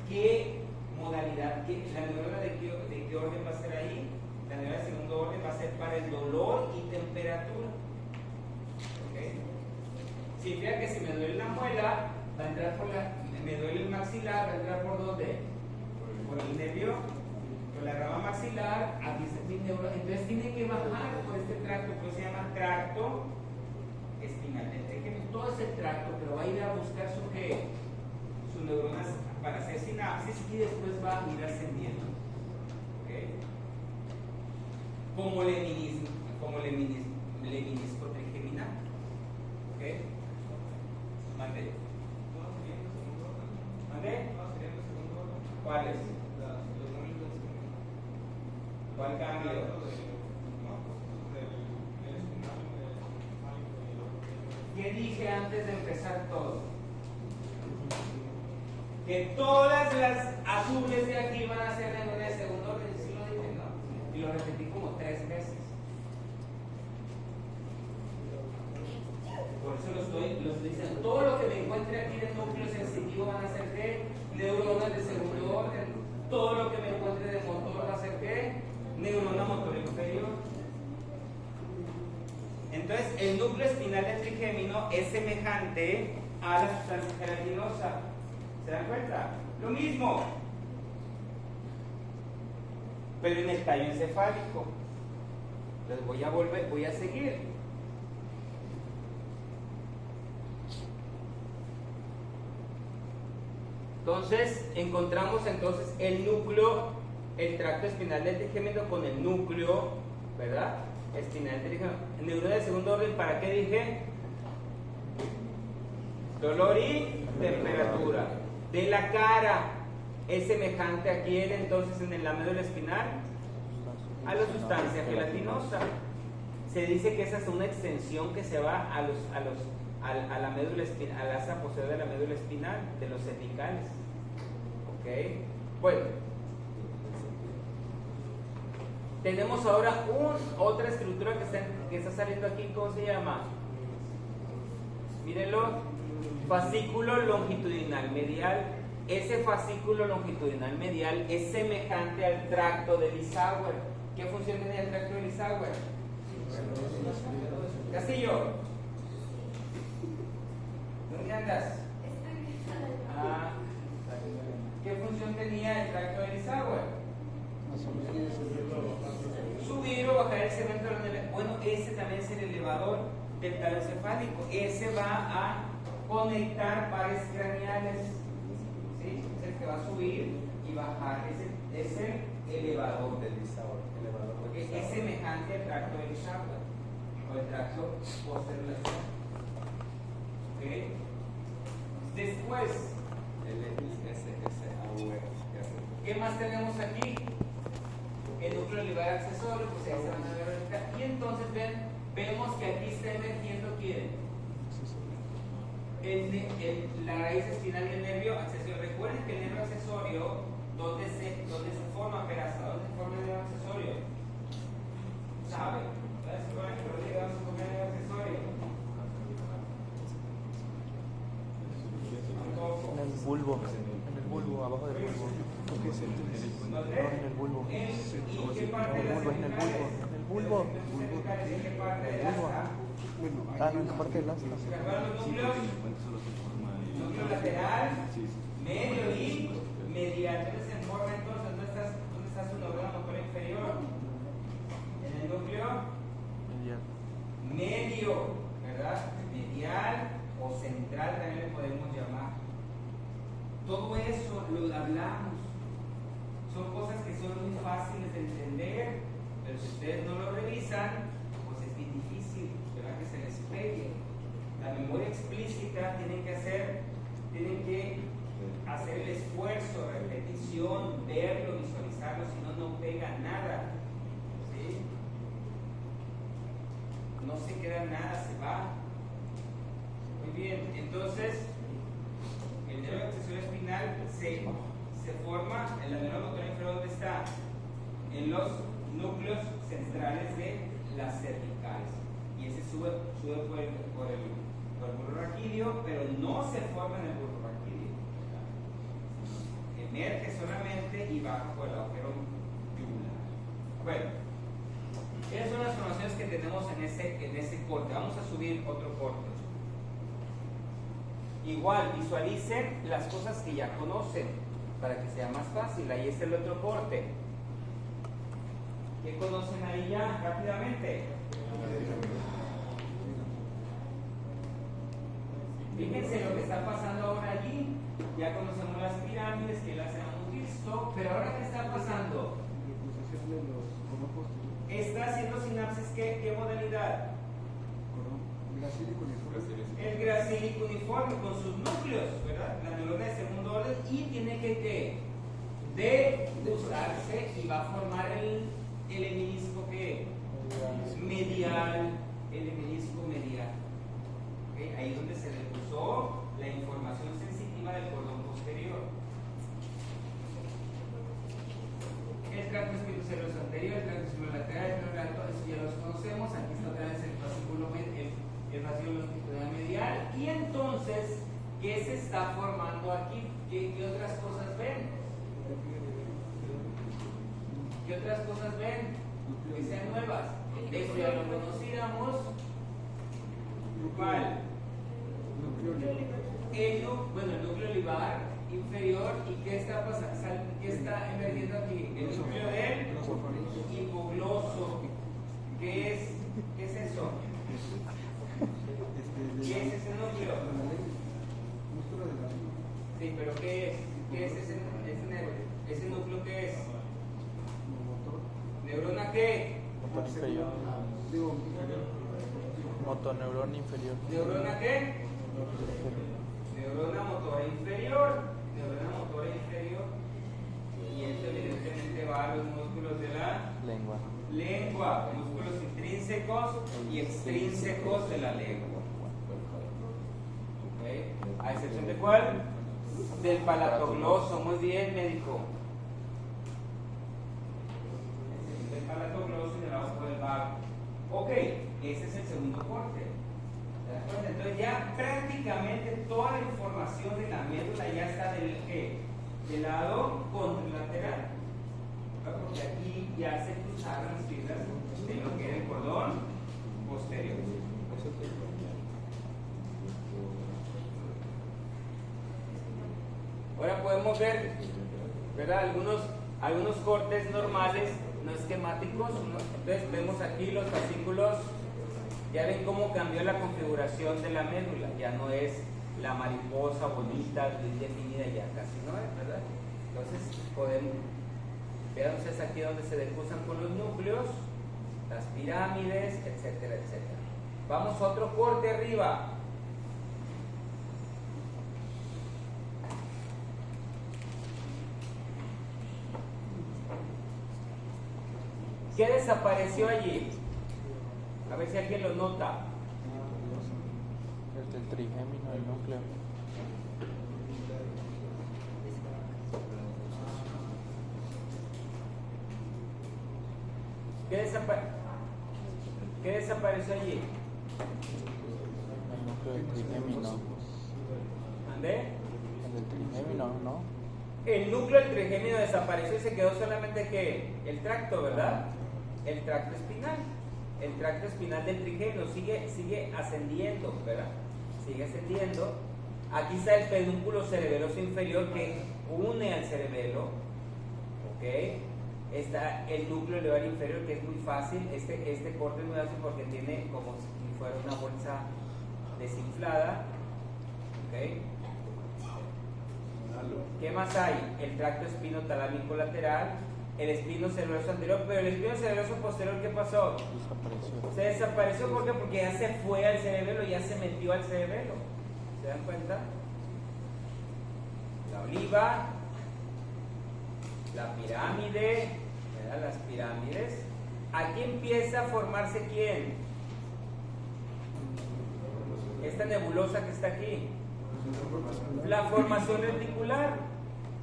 ¿Qué modalidad, la neurona de qué orden va a ser ahí? La neurona de segundo orden va a ser para el dolor y temperatura. ¿Okay? Significa que si me duele la muela, va a entrar me duele el maxilar, va a entrar ¿por dónde? Por el nervio, por la rama maxilar, aquí está mi neurona. Entonces tiene que bajar por este tracto, pues se llama tracto espinal. Todo ese tracto, pero va a ir a buscar sus neuronas para hacer sinapsis, y después va a ir ascendiendo. ¿Okay? Como leminisco trigeminal. ¿Okay? Mande. ¿Cuál es? ¿Cuál cambio? ¿Qué dije antes de empezar todo? Que todas las azules de aquí van a ser neuronas de segundo orden. ¿Sí lo dije? No. Y lo repetí como 3 veces. Por eso lo estoy diciendo. Todo lo que me encuentre aquí de núcleo sensitivo van a ser ¿qué? Neuronas de segundo orden. Todo lo que me encuentre de motor va a ser ¿qué? Neurona motor inferior. Entonces, el núcleo espinal del trigémino es semejante a la sustancia gelatinosa. ¿Se dan cuenta? Lo mismo, pero en el tallo encefálico. Entonces voy a seguir. Entonces, encontramos el núcleo, el tracto espinal del trigémino con el núcleo, ¿verdad? Espinal del trigémino. Neurona de segundo orden, ¿para qué dije? Dolor y temperatura. De la cara es semejante a quién entonces en la médula espinal, a la sustancia gelatinosa. Se dice que esa es una extensión que se va a la médula espinal, al asa posterior de la médula espinal, de los cervicales. ¿Ok? Bueno, tenemos ahora otra estructura que está saliendo aquí. ¿Cómo se llama? Mírenlo. Fascículo longitudinal medial. Ese fascículo longitudinal medial es semejante al tracto de Lissauer. ¿Qué función tenía el tracto de Lissauer? Castillo, ¿dónde andas? ¿Qué función tenía el tracto de Lissauer? Subir o bajar el segmento. Bueno, ese también es el elevador del tallo encefálico. Ese va a conectar pares craneales. ¿Sí? Es el que va a subir y bajar. Es el elevador del Lissauer. Porque es semejante al tracto de Lissauer o el tracto posterior. ¿Okay? Después, ¿qué más tenemos aquí? El núcleo livar accesorio, pues ahí se van a ver ahorita. Y entonces vemos que aquí está emergiendo ¿quién? La raíz espinal y el nervio accesorio. Recuerden que el nervio accesorio, ¿dónde se forma, Peraza? ¿Dónde se forma el nervio accesorio? ¿Sabe? ¿Dónde se forma el nervio accesorio? En el bulbo, abajo del bulbo. ¿Dónde? En el bulbo. ¿Y qué parte de las cervicales? En el bulbo. ¿Qué parte del asta? En la parte del asta. ¿Se acuerdan los núcleos? Núcleo lateral, medio y medial. ¿Dónde se forma entonces? ¿Dónde está su neurona motor inferior? En el núcleo medio, ¿verdad? Medial o central también le podemos llamar. Todo eso lo hablamos. Son cosas que son muy fáciles de entender, pero si ustedes no lo revisan, pues es bien difícil, ¿verdad? Que se les pegue. La memoria explícita tienen que hacer el esfuerzo, repetición, verlo, visualizar queda nada, se va. Muy bien, entonces el nervio accesorio espinal se forma en la neurona motora inferior. ¿Dónde está? En los núcleos centrales de las cervicales. Y ese sube por el bulbo raquídeo, pero no se forma en el bulbo raquídeo. Emerge solamente y baja por el agujero yugular. Bueno, esas son las formaciones que tenemos en ese corte. Vamos a subir otro corte. Igual, visualicen las cosas que ya conocen para que sea más fácil. Ahí está el otro corte. ¿Qué conocen ahí ya? Rápidamente. Fíjense lo que está pasando ahora allí. Ya conocemos las pirámides que las hemos visto, pero ahora ¿qué está pasando? Está haciendo sinapsis, ¿qué modalidad? El gracílico uniforme con sus núcleos, ¿verdad? La neurona de segundo orden, y tiene que usarse y va a formar el hemilisco que medial, el hemilisco medial. ¿Okay? Ahí es donde se le puso la información sensitiva del cordón posterior. El tracto espinocerebroso anterior, el tracto espinolateral, el tracto, eso ya los conocemos. Aquí está otra vez el fascículo el fascículo longitudinal medial. Y entonces, ¿qué se está formando aquí? ¿Qué otras cosas ven? ¿Qué otras cosas ven? Que sean nuevas. Eso ya lo conocíamos. ¿Cuál? El núcleo olivar inferior. ¿Y qué está pasando? ¿Qué está emergiendo aquí? El núcleo del hipogloso. ¿Qué es eso? ¿Qué es ese núcleo? Sí, pero ¿qué es? ¿Qué es ese núcleo? ¿Qué es? ¿Neurona qué? Motor inferior. Motoneurona inferior. ¿Neurona qué? Neurona motora inferior. Neurona motora inferior. Y esto evidentemente va a los músculos de la lengua, músculos intrínsecos y extrínsecos de la lengua. ¿Okay? ¿A excepción de cuál? Del palatogloso. Muy bien, médico. Del palatogloso y del ojo del vago. Ok, ese es el segundo corte. ¿Te das cuenta? Entonces ya prácticamente toda la información de la médula ya está del lado contralateral. Porque aquí ya se cruzaron las fibras de lo que era el cordón posterior. Ahora podemos ver, ¿verdad? Algunos cortes normales, no esquemáticos. Entonces vemos aquí los fascículos. Ya ven cómo cambió la configuración de la médula. Ya no es la mariposa bonita, bien definida, ya casi no es, ¿verdad? Entonces podemos, vean ustedes aquí donde se decusan con los núcleos, las pirámides, etcétera, etcétera. Vamos a otro corte arriba. ¿Qué desapareció allí? A ver si alguien lo nota. El del trigémino del núcleo. ¿Qué desapareció allí? El núcleo del trigémino. ¿Mandé? El del trigémino, ¿no? El núcleo del trigémino desapareció y se quedó solamente ¿qué? El tracto, ¿verdad? El tracto espinal. El tracto espinal del trigémino sigue ascendiendo, ¿verdad? Sigue ascendiendo. Aquí está el pedúnculo cerebeloso inferior que une al cerebelo. ¿Ok? Está el núcleo olivar inferior, que es muy fácil. Este corte es muy fácil porque tiene como si fuera una bolsa desinflada. ¿Ok? ¿Qué más hay? El tracto espinotalámico lateral, el espino cerebroso anterior, pero el espino cerebroso posterior, ¿qué pasó? Desapareció. Se desapareció, ¿por qué? Porque ya se fue al cerebelo, ya se metió al cerebelo. ¿Se dan cuenta? La oliva, la pirámide, ¿verdad? Las pirámides. Aquí empieza a formarse ¿quién? esta nebulosa que está aquí. La formación reticular.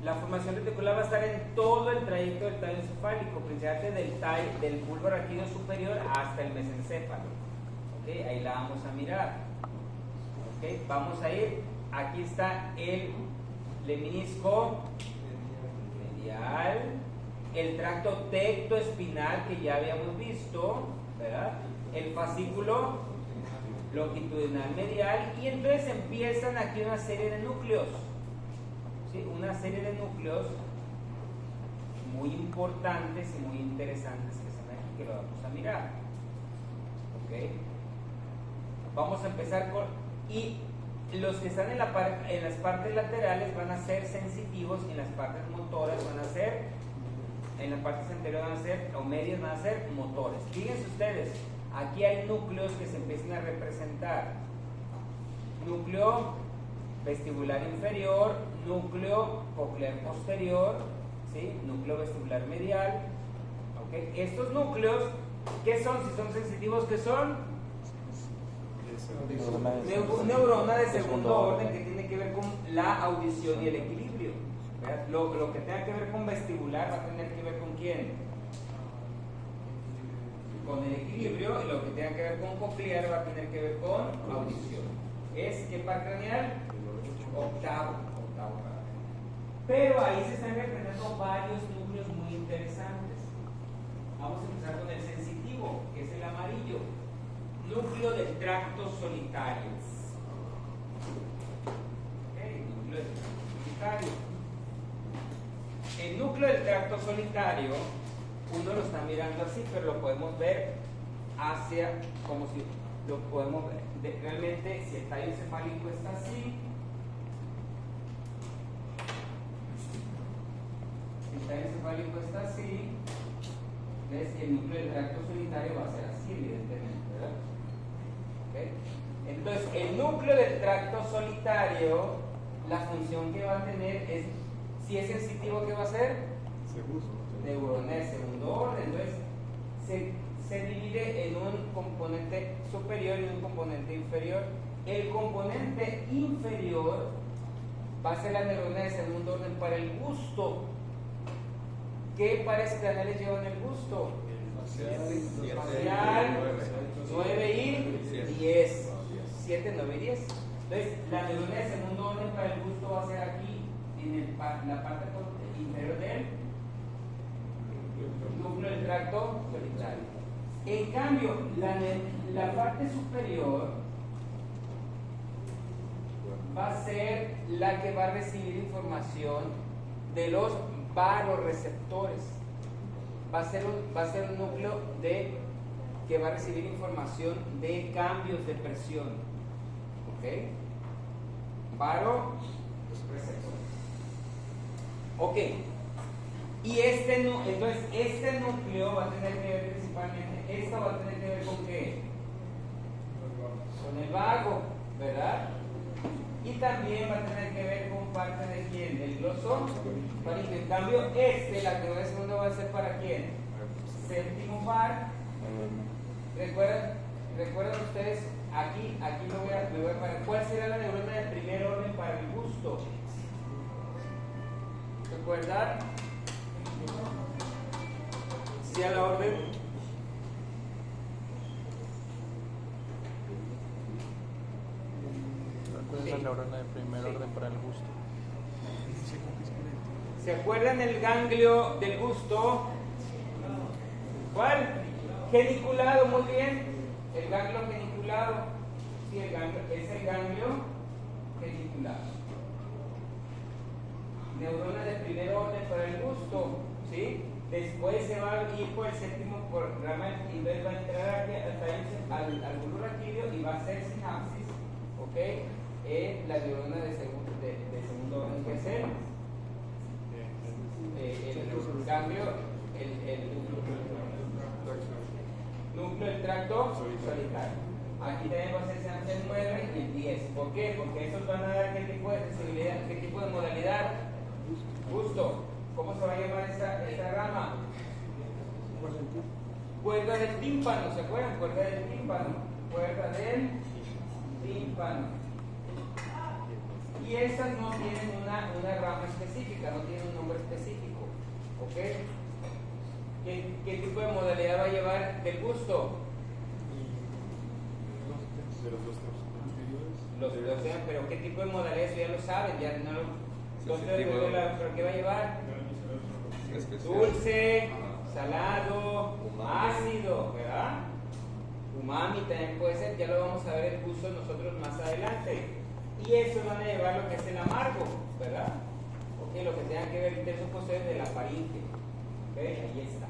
La formación reticular va a estar en todo el trayecto del tallo encefálico, principalmente del bulbo raquídeo superior hasta el mesencéfalo. ¿Okay? Ahí la vamos a mirar. ¿Okay? Vamos a ir. Aquí está el lemnisco medial, el tracto tectoespinal que ya habíamos visto, ¿verdad? El fascículo longitudinal medial, y entonces empiezan aquí una serie de núcleos, ¿sí? Una serie de núcleos muy importantes y muy interesantes que están aquí, que lo vamos a mirar. ¿Okay? Vamos a empezar con, y los que están en las partes laterales van a ser sensitivos, y en las partes motoras van a ser, en las partes anteriores van a ser, o medias van a ser motores. Fíjense ustedes, aquí hay núcleos que se empiezan a representar. Núcleo vestibular inferior, núcleo coclear posterior, ¿sí? Núcleo vestibular medial. ¿Okay? Estos núcleos, ¿qué son? Si son sensitivos, ¿qué son? Neurona de segundo orden, que tiene que ver con la audición y el equilibrio. Lo que tenga que ver con vestibular va a tener que ver con quién, con el equilibrio, y lo que tenga que ver con coclear va a tener que ver con audición. ¿Es qué par craneal? Octavo. Pero ahí se están representando varios núcleos muy interesantes. Vamos a empezar con el sensitivo, que es el amarillo. Núcleo del tracto solitario. Okay, núcleo del tracto solitario. El núcleo del tracto solitario, uno lo está mirando así, pero lo podemos ver hacia, como si lo podemos ver. Realmente, si el tallo encefálico está así, si el tallo encefálico está así, ¿ves? El núcleo del tracto solitario va a ser así, evidentemente, ¿verdad? ¿Okay? Entonces, el núcleo del tracto solitario, la función que va a tener es, si es sensitivo, ¿qué va a ser? Neurona de segundo orden. Entonces, se divide en un componente superior y un componente inferior. El componente inferior va a ser la neurona de segundo orden para el gusto. ¿Qué pares craneales llevan el gusto? Facial, 9 y 10. 7, 9 y 10. Entonces, la neurona de segundo orden para el gusto va a ser aquí, en la parte inferior del núcleo del tracto solitario. En cambio, la parte superior va a ser la que va a recibir información de los baroreceptores. Va a ser un núcleo que va a recibir información de cambios de presión. ¿Ok? Baroreceptores. Ok. Y entonces este núcleo va a tener que ver principalmente, esto va a tener que ver con qué? Con el vago, ¿verdad? Y también va a tener que ver con parte de quién, del gloso. En cambio, la teoría de segundo va a ser para quién? Séptimo par. ¿Recuerdan ustedes? Aquí me voy a parar. ¿Cuál será la neurona del primer orden para el gusto? ¿Recuerdan? Sí, a la orden. ¿Cuál es la neurona de primer orden para el gusto? ¿Se acuerdan el ganglio del gusto? ¿Cuál? Geniculado, muy bien. El ganglio geniculado. Sí, es el ganglio geniculado. Neurona de primer orden para el gusto, ¿sí? Después se va a ir por el séptimo programa y va a entrar aquí al bulbo raquídeo y va a hacer sinapsis, ¿ok? En la neurona de segundo orden, que es el cambio, el núcleo del tracto solitario. Aquí también va a ser sinapsis el 9 y el 10. ¿Por qué? Porque esos van a dar qué tipo de sensibilidad, qué tipo de modalidad. Gusto. ¿Cómo se va a llamar esta rama? Cuerda del tímpano, ¿se acuerdan? Cuerda del tímpano. Cuerda del tímpano. Y estas no tienen una rama específica, no tienen un nombre específico. ¿Ok? ¿Qué tipo de modalidad va a llevar del busto? De los dos Los pero ¿qué tipo de modalidad? Eso ya lo saben, ya no lo. ¿Pero qué va a llevar? Dulce, salado, ácido, ¿verdad? Umami también puede ser, ya lo vamos a ver el uso nosotros más adelante. Y eso van a llevar lo que es el amargo, ¿verdad? Ok, lo que tenga que ver el tercio posterior de la faringe. Ok, ahí está.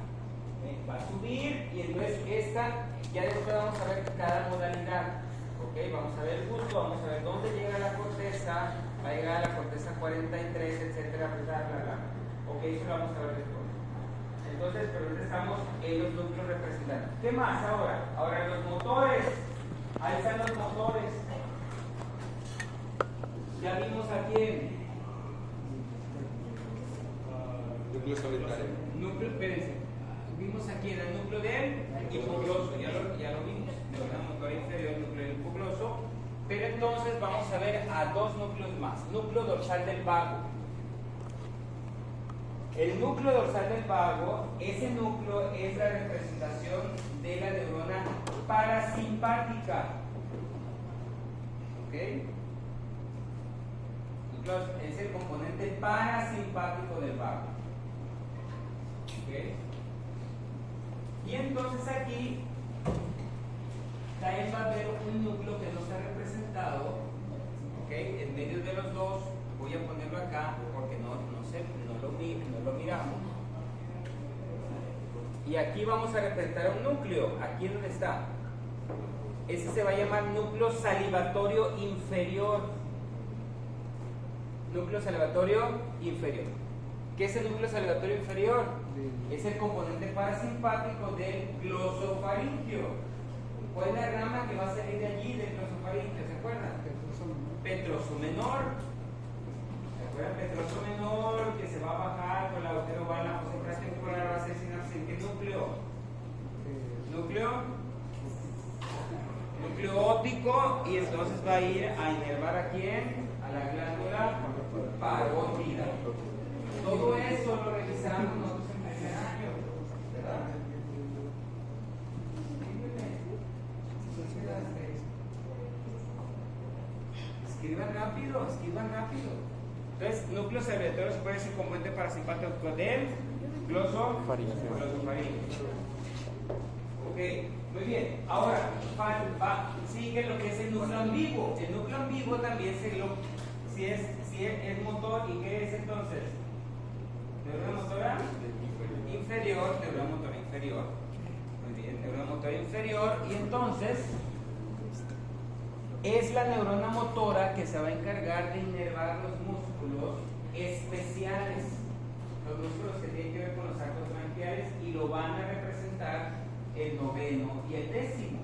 Va a subir y entonces ya después vamos a ver cada modalidad. Ok, vamos a ver el gusto, vamos a ver dónde llega la corteza, va a llegar a la corteza 43, etcétera, bla, bla, bla. Ok, eso lo vamos a ver después. Entonces, pero ahorita estamos en los núcleos representantes. ¿Qué más ahora? Ahora los motores. Ahí están los motores. Ya vimos a quién. Núcleo solitario. Núcleo, espérense. Vimos aquí en el núcleo del hipogloso, ya lo vimos, neurona motora inferior, núcleo del hipogloso, pero entonces vamos a ver a dos núcleos más. Núcleo dorsal del vago. El núcleo dorsal del vago, ese núcleo es la representación de la neurona parasimpática. ¿Ok? Es el componente parasimpático del vago. ¿Ok? Y entonces aquí también va a haber un núcleo que no está representado, ¿ok? En medio de los dos, voy a ponerlo acá porque no lo miramos. Y aquí vamos a representar un núcleo, aquí donde está. Ese se va a llamar núcleo salivatorio inferior. Núcleo salivatorio inferior. ¿Qué es el núcleo salivatorio inferior? Es el componente parasimpático del glosofaringio. ¿Cuál es la rama que va a salir de allí del glosofaringio? ¿Se acuerdan? Petroso menor. ¿Se acuerdan? Petroso menor que se va a bajar con la agujero va a la fosa intratemporal, va a ser sinapsis. ¿En qué núcleo? Núcleo óptico, y entonces va a ir a inervar a quién? A la glándula parótida. Todo eso lo revisamos nosotros en primer año, ¿verdad? Escriban rápido. Entonces, núcleo salivatorio puede ser componente parasimpático del glosofaringio. Ok, muy bien. Ahora, sigue lo que es el núcleo ambiguo. El núcleo ambiguo también si es motor, ¿y qué es entonces? Neurona motora inferior, neurona motora inferior. Muy bien, neurona motora inferior. Y entonces es la neurona motora que se va a encargar de inervar los músculos especiales, los músculos que tienen que ver con los arcos branquiales, y lo van a representar el noveno y el décimo.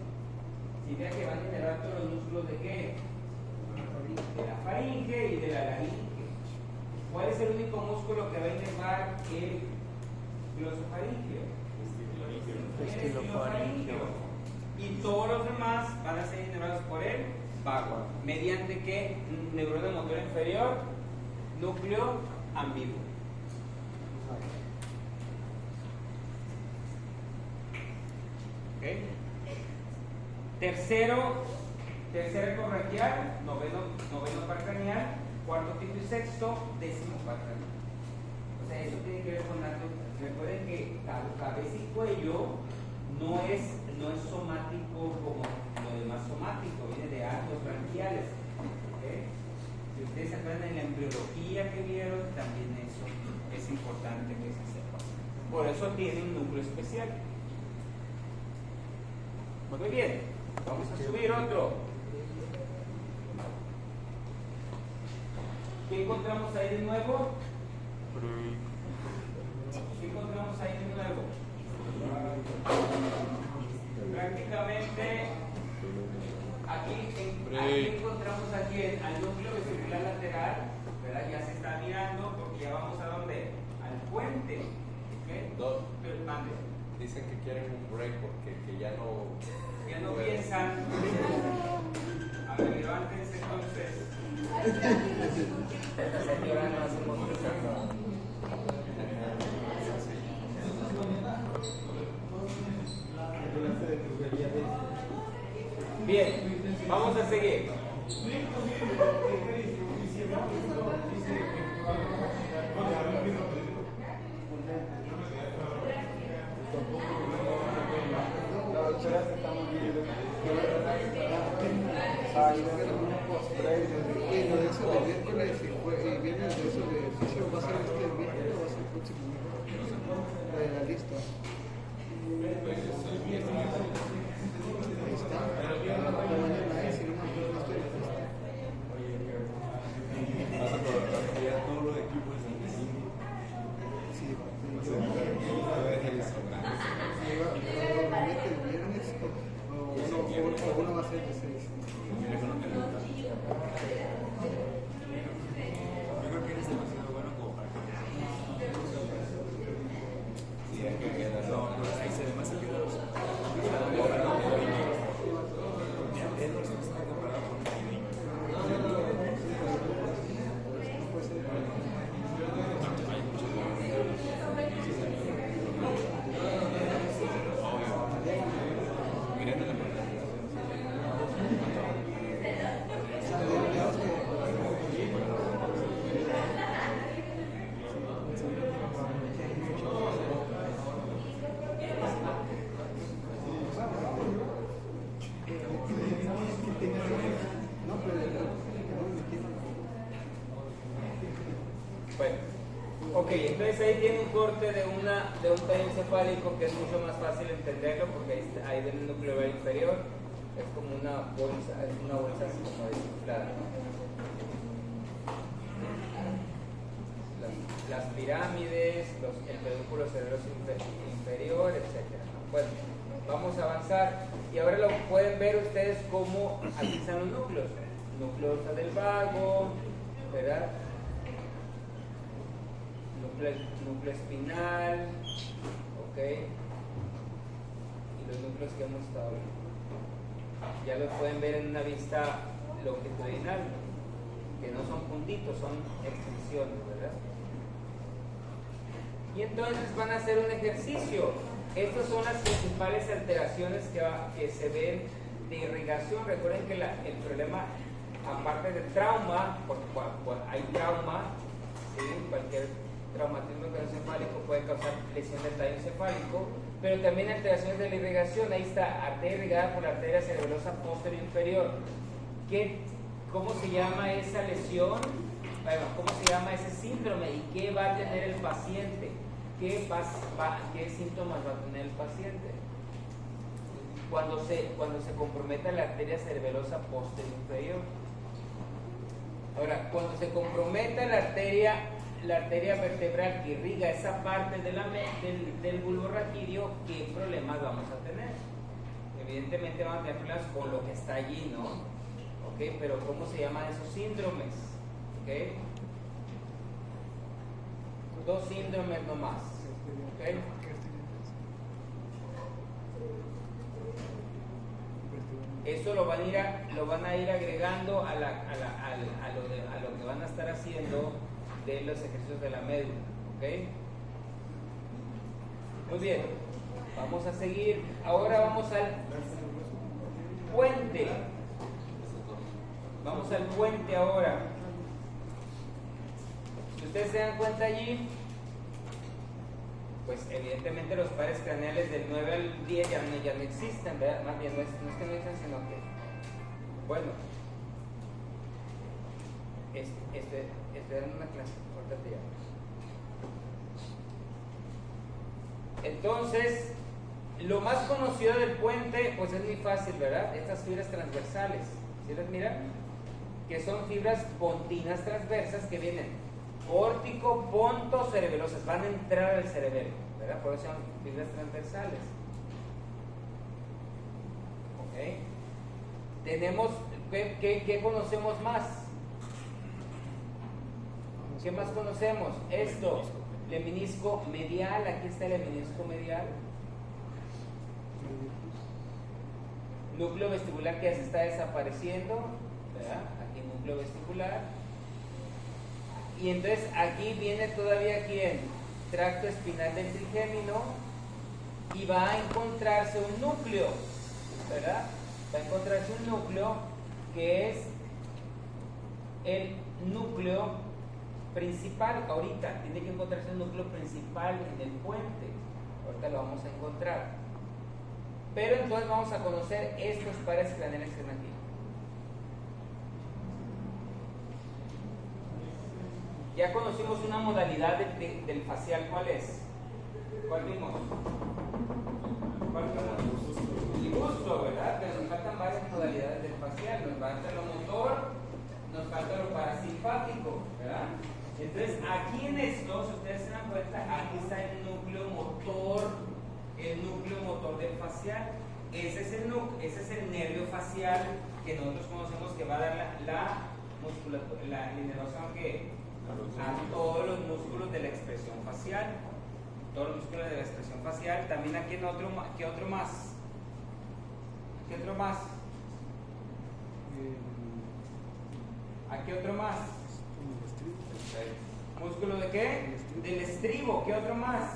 Significa que van a inervar todos los músculos de qué? De la faringe y de la laringe. ¿Cuál es el único músculo que va a inervar el glosofaringio? El estilofaringio. Y todos los demás van a ser inervados por el vago. ¿Mediante qué? Neurona motora inferior, núcleo ambiguo. ¿Okay? Tercero corraquial, noveno par craneal, cuarto tipo y sexto, décimo par craneal. O sea, eso tiene que ver con la. Recuerden que cabeza y cuello no es somático como lo demás somático, viene de arcos branquiales. ¿Okay? Si ustedes se acuerdan en la embriología que vieron, también eso es importante que se sepa. Por eso tiene un núcleo especial. Muy bien, vamos a subir otro. ¿Qué encontramos ahí de nuevo? ¿Qué encontramos ahí de nuevo? Prácticamente aquí encontramos aquí al núcleo vesicular lateral, ¿verdad? Ya se está mirando porque ya vamos a dónde? Al puente. ¿Okay? Pero mande. Dicen que quieren un break porque que ya no piensan. A Levántense entonces. Hasta que ahora no hacemos eso. Bien, vamos a seguir. Y lo de eso de miércoles y viernes de eso de oficio, ¿va a ser este miércoles o va a ser el próximo miércoles? Lo de la lista. Ahí está. Mañana es, si no me acuerdo, no estoy en la lista. Vas a trabajar todo lo de equipo de 65. Sí, Te voy a dejar eso grande. normalmente el viernes o uno va a ser de 6. Yo creo que eres demasiado bueno como para que sí, hay que quedar. No, pero ahí se ve más el video. Está comparado con el mirando la pantalla. Bueno, ok, entonces ahí tiene un corte de un tallo encefálico que es mucho más fácil entenderlo porque ahí viene el núcleo ovar inferior, es como una bolsa así como desinflada. Las pirámides, el pedúnculo cerebroso inferior, etc. Bueno, vamos a avanzar y ahora lo pueden ver ustedes como aquí están los núcleos. Núcleo del vago, ¿verdad? Núcleo espinal, ok, y los núcleos que hemos estado viendo. Ya lo pueden ver en una vista longitudinal, que no son puntitos, son extensiones, ¿verdad? Y entonces van a hacer un ejercicio. Estas son las principales alteraciones que se ven de irrigación. Recuerden que el problema, aparte del trauma, porque cuando hay trauma, ¿sí? Cualquier traumatismo encefálico puede causar lesión del tallo encefálico, pero también alteraciones de la irrigación. Ahí está, arteria irrigada por la arteria cerebrosa posterior inferior. ¿Cómo se llama esa lesión? Bueno, ¿cómo se llama ese síndrome? ¿Y qué va a tener el paciente? ¿Qué síntomas va a tener el paciente? Cuando se comprometa la arteria cerebrosa posterior inferior. Ahora, cuando se comprometa la arteria vertebral que irriga esa parte del bulbo raquídeo, ¿qué problemas vamos a tener? Evidentemente vamos a tener problemas con lo que está allí, ¿no? ¿Ok? Pero ¿cómo se llaman esos síndromes? ¿Ok? 2 síndromes nomás. ¿Ok? Eso lo van a ir agregando a lo que van a estar haciendo de los ejercicios de la médula. ¿Ok? Muy bien. Vamos a seguir. Ahora vamos al puente. Vamos al puente ahora. Si ustedes se dan cuenta allí, pues evidentemente los pares craneales del 9 al 10 ya no existen, ¿verdad? Más bien no es que no existen, sino que, bueno, en una clase, córtate ya. Entonces, lo más conocido del puente, pues es muy fácil, ¿verdad? Estas fibras transversales, ¿sí las miran? Que son fibras pontinas transversas que vienen córtico, ponto, cerebelosas, van a entrar al cerebelo, ¿verdad? Por eso son fibras transversales. ¿Ok? Tenemos, ¿qué conocemos más? ¿Qué más conocemos? Esto, lemnisco medial, aquí está el lemnisco medial. Núcleo vestibular que ya se está desapareciendo. ¿verdad? Aquí núcleo vestibular. Y entonces aquí viene todavía ¿quién? Tracto espinal del trigémino, y va a encontrarse un núcleo, ¿verdad? Va a encontrarse un núcleo que es el núcleo principal. Ahorita tiene que encontrarse un núcleo principal en el puente. Ahorita lo vamos a encontrar. Pero entonces vamos a conocer estos pares craneales que están aquí. Ya conocimos una modalidad del facial. ¿Cuál es? ¿Cuál vimos? ¿Cuál vimos? El gusto, ¿verdad? Pero nos faltan varias modalidades del facial. Nos falta lo motor, nos falta lo parasimpático, ¿verdad? Entonces, aquí en esto, si ustedes se dan cuenta, aquí está el núcleo motor del facial. Ese es el nervio facial que nosotros conocemos, que va a dar la musculatura, la inervación que a todos los músculos de la expresión facial. Todos los músculos de la expresión facial. También aquí en otro más. ¿Qué otro más? Aquí otro más. ¿Músculo de qué? Del estribo. ¿Qué otro más?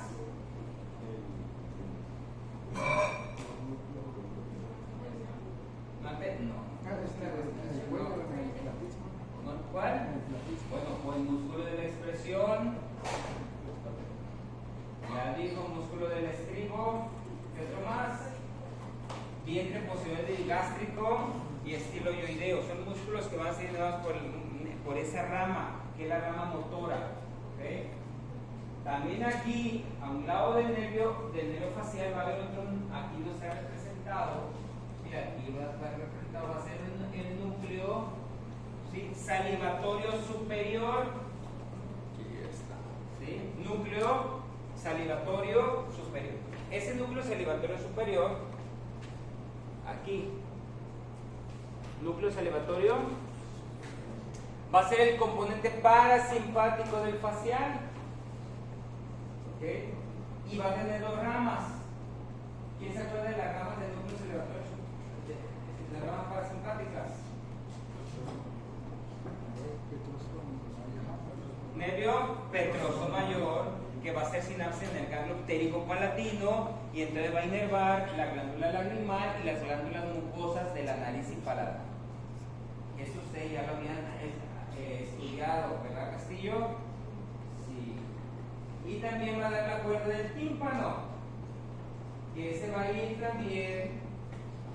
¿Cuál? Bueno, pues el músculo de la expresión. Ya dijo, músculo del estribo. ¿Qué otro más? Vientre posterior del gástrico y estiloideo. Son músculos que van a ser llevados por esa rama, que es la rama motora. ¿Okay? También aquí, a un lado del nervio facial, va a haber otro. Aquí no está representado. Mira, aquí va a estar representado, va a ser el núcleo, ¿sí?, salivatorio superior. Aquí está. ¿Sí? Núcleo salivatorio superior. Ese núcleo salivatorio superior, aquí, núcleo salivatorio, va a ser el componente parasimpático del facial. ¿Okay? Y va a tener dos ramas. ¿Quién se acuerda de las ramas del núcleo salivatorio? De las ramas parasimpáticas. Nervio petroso mayor, que va a hacer sinapsis en el ganglio ptérico palatino, y entonces va a inervar la glándula lagrimal y las glándulas mucosas de la nariz y paladar. Eso ustedes ya lo habían estudiado, ¿verdad, Castillo? Sí. Y también va a dar la cuerda del tímpano, que ese va a ir también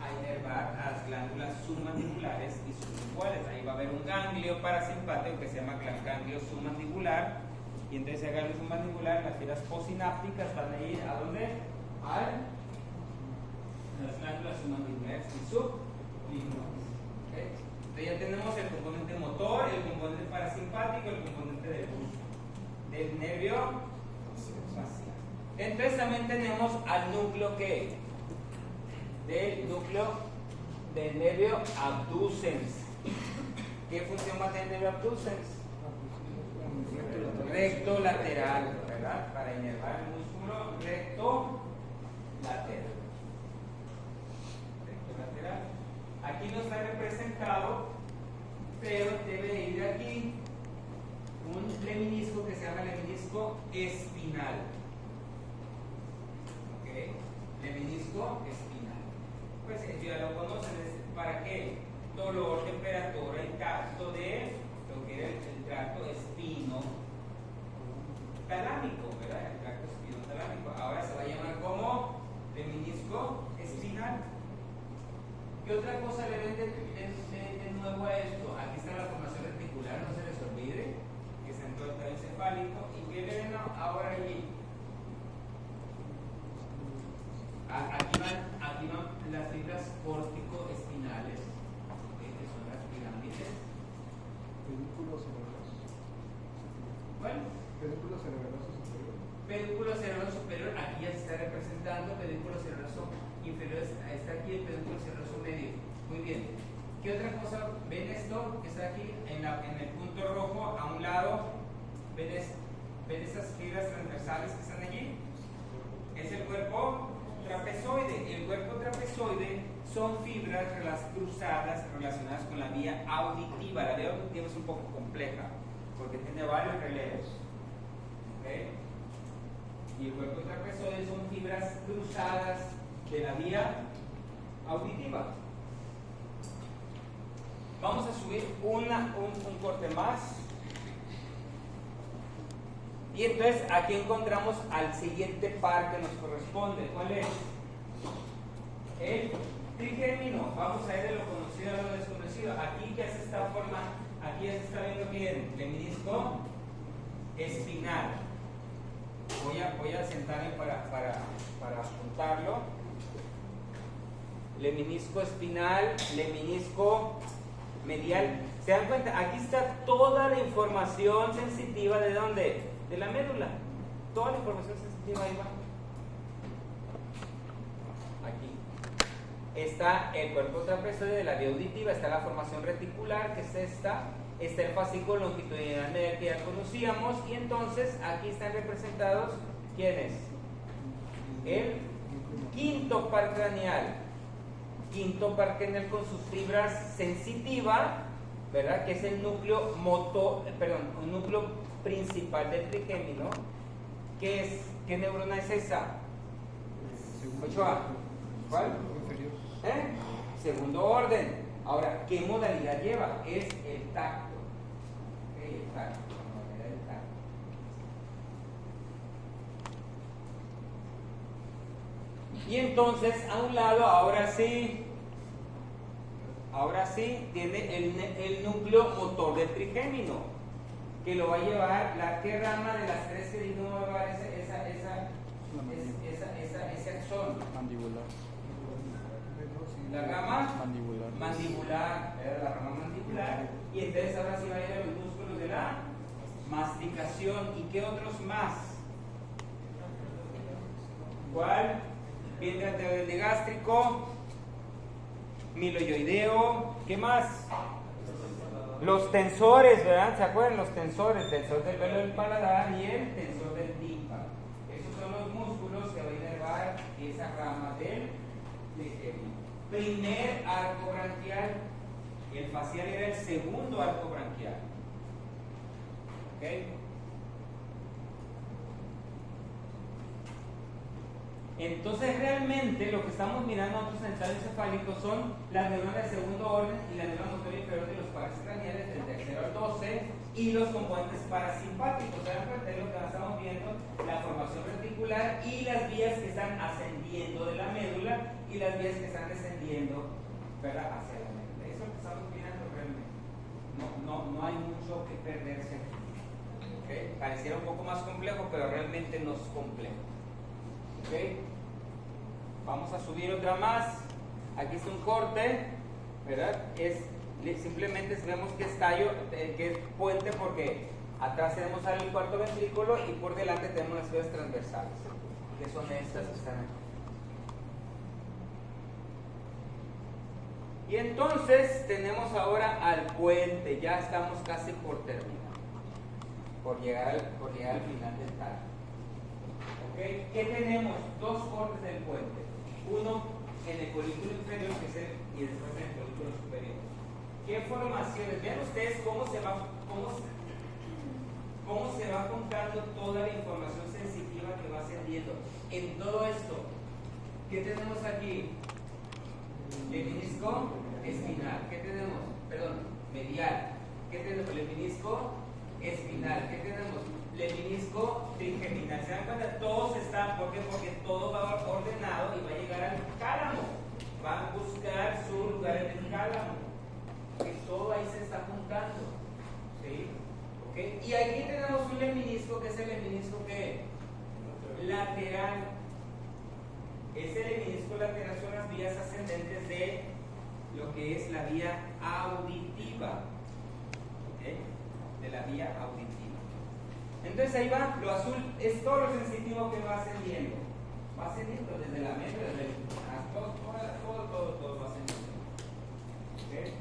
a inervar las glándulas submandibulares y sublinguales. Ahí va a haber un ganglio parasimpático que se llama ganglio submandibular, y entonces ese ganglio submandibular, las fibras postsinápticas van a ir ¿a dónde? A las glándulas submandibulares y sublinguales. ¿Okay? Entonces ya tenemos el componente motor, el componente parasimpático, el componente del nervio facial. Entonces también tenemos al núcleo que del nervio abducens. ¿Qué función va a tener el nervio abducens? Recto lateral, ¿verdad? Para inervar el músculo recto lateral. Recto lateral. Aquí no está representado, pero debe ir aquí un leminisco que se llama leminisco espinal. ¿Ok? Leminisco espinal. Pues ya lo conocen. ¿Para qué? Dolor, temperatura, impacto de lo que era el tracto espino talámico, ¿verdad? El tracto espino talámico. Ahora se va a llamar como leminisco espinal. ¿Qué otra cosa le ven de nuevo a esto? Aquí está la formación reticular, no se les olvide, que es en todo el tallo encefálico. ¿Y qué le ven ahora allí? Aquí van las fibras córtico-espinales, que son las pirámides. Pedúnculo cerebroso. Bueno, Pedúnculo cerebroso superior. pedúnculo cerebroso superior, aquí ya se está representando. Pedúnculo cerebroso inferior está aquí, el pedúnculo cerebroso medio. Muy bien. ¿Qué otra cosa? ¿Ven esto que está aquí en el punto rojo a un lado? ¿Ven esas fibras transversales que están allí? Es el cuerpo trapezoide. El cuerpo trapezoide son fibras las cruzadas relacionadas con la vía auditiva. La vía auditiva es un poco compleja porque tiene varios relevos. ¿Okay? Y el cuerpo trapezoide son fibras cruzadas de la vía auditiva. Vamos a subir un corte más. Y entonces aquí encontramos al siguiente par que nos corresponde. ¿Cuál es? El trigémino. Vamos a ir de lo conocido a lo desconocido. Aquí ya se está formando, aquí ya se está viendo bien el menisco espinal. Voy a sentarme para apuntarlo. Lemnisco espinal, lemnisco medial. ¿Se dan cuenta? Aquí está toda la información sensitiva. ¿De dónde? De la médula. Toda la información sensitiva ahí va. Aquí está el cuerpo trapezoide de la vía auditiva, está la formación reticular, que es esta, está el fascículo longitudinal medial que ya conocíamos, y entonces aquí están representados ¿quiénes? El quinto par craneal. Quinto par craneal con sus fibras sensitiva, ¿verdad? Que es el núcleo un núcleo principal del trigémino. ¿Qué neurona es esa? 8A. ¿Cuál? Segundo orden. Ahora, ¿qué modalidad lleva? Es el tacto. El tacto, la modalidad del tacto. Y entonces, a un lado, ahora sí, tiene el núcleo motor del trigémino, que lo va a llevar, ¿qué rama de las tres que dijimos va a llevar ese axón? Mandibular. La rama Mandibular. era la rama mandibular, y entonces ahora sí va a ir a los músculos de la masticación. ¿Y qué otros más? ¿Cuál? Vientre anteroide gástrico, miloioideo, ¿qué más? Los tensores, ¿verdad? ¿Se acuerdan? Los tensores, tensor del velo del paladar y el tensor del tímpano. Esos son los músculos que va a inervar esa rama del trigémino. Primer arco branquial, y el facial era el segundo arco branquial. ¿Ok? Entonces realmente lo que estamos mirando nosotros en el tallo encefálico son las neuronas de segundo orden y la neurona motora inferior de los pares craneales del tercero al 12 y los componentes parasimpáticos. ¿Se dan cuenta de lo que estamos viendo? La formación reticular y las vías que están ascendiendo de la médula y las vías que están descendiendo, ¿verdad?, hacia la médula. Eso es lo que estamos mirando realmente. No hay mucho que perderse aquí. ¿Okay? Pareciera un poco más complejo, pero realmente no es complejo. ¿Okay? Vamos a subir otra más. Aquí es un corte, ¿verdad? Simplemente vemos que es tallo, que es puente, porque atrás tenemos el cuarto ventrículo y por delante tenemos las fibras transversales, que son estas que están aquí. Y entonces tenemos ahora al puente. Ya estamos casi por terminar, por llegar al final del tallo. ¿Okay? ¿Qué tenemos? Dos cortes del puente. Uno en el folículo inferior, y después en el folículo superior. ¿Qué formaciones? Vean ustedes cómo se va juntando toda la información sensitiva que va ascendiendo. En todo esto, ¿qué tenemos aquí? El menisco espinal. ¿Qué tenemos? Perdón, medial. ¿Qué tenemos? El menisco espinal. ¿Qué tenemos? El menisco trigeminal. ¿Se dan cuenta? Todos están, ¿por qué? Porque todo va ordenado y va a llegar al cálamo. Va a buscar su lugar en el cálamo. Porque todo ahí se está juntando. ¿Sí? ¿Okay? Y aquí tenemos un lemnisco, que es el lemnisco que lateral. Ese lemnisco lateral son las vías ascendentes de lo que es la vía auditiva. ¿Okay? De la vía auditiva. Entonces ahí va, lo azul es todo lo sensitivo que va ascendiendo. Va ascendiendo desde la médula, todo va ascendiendo. ¿Okay?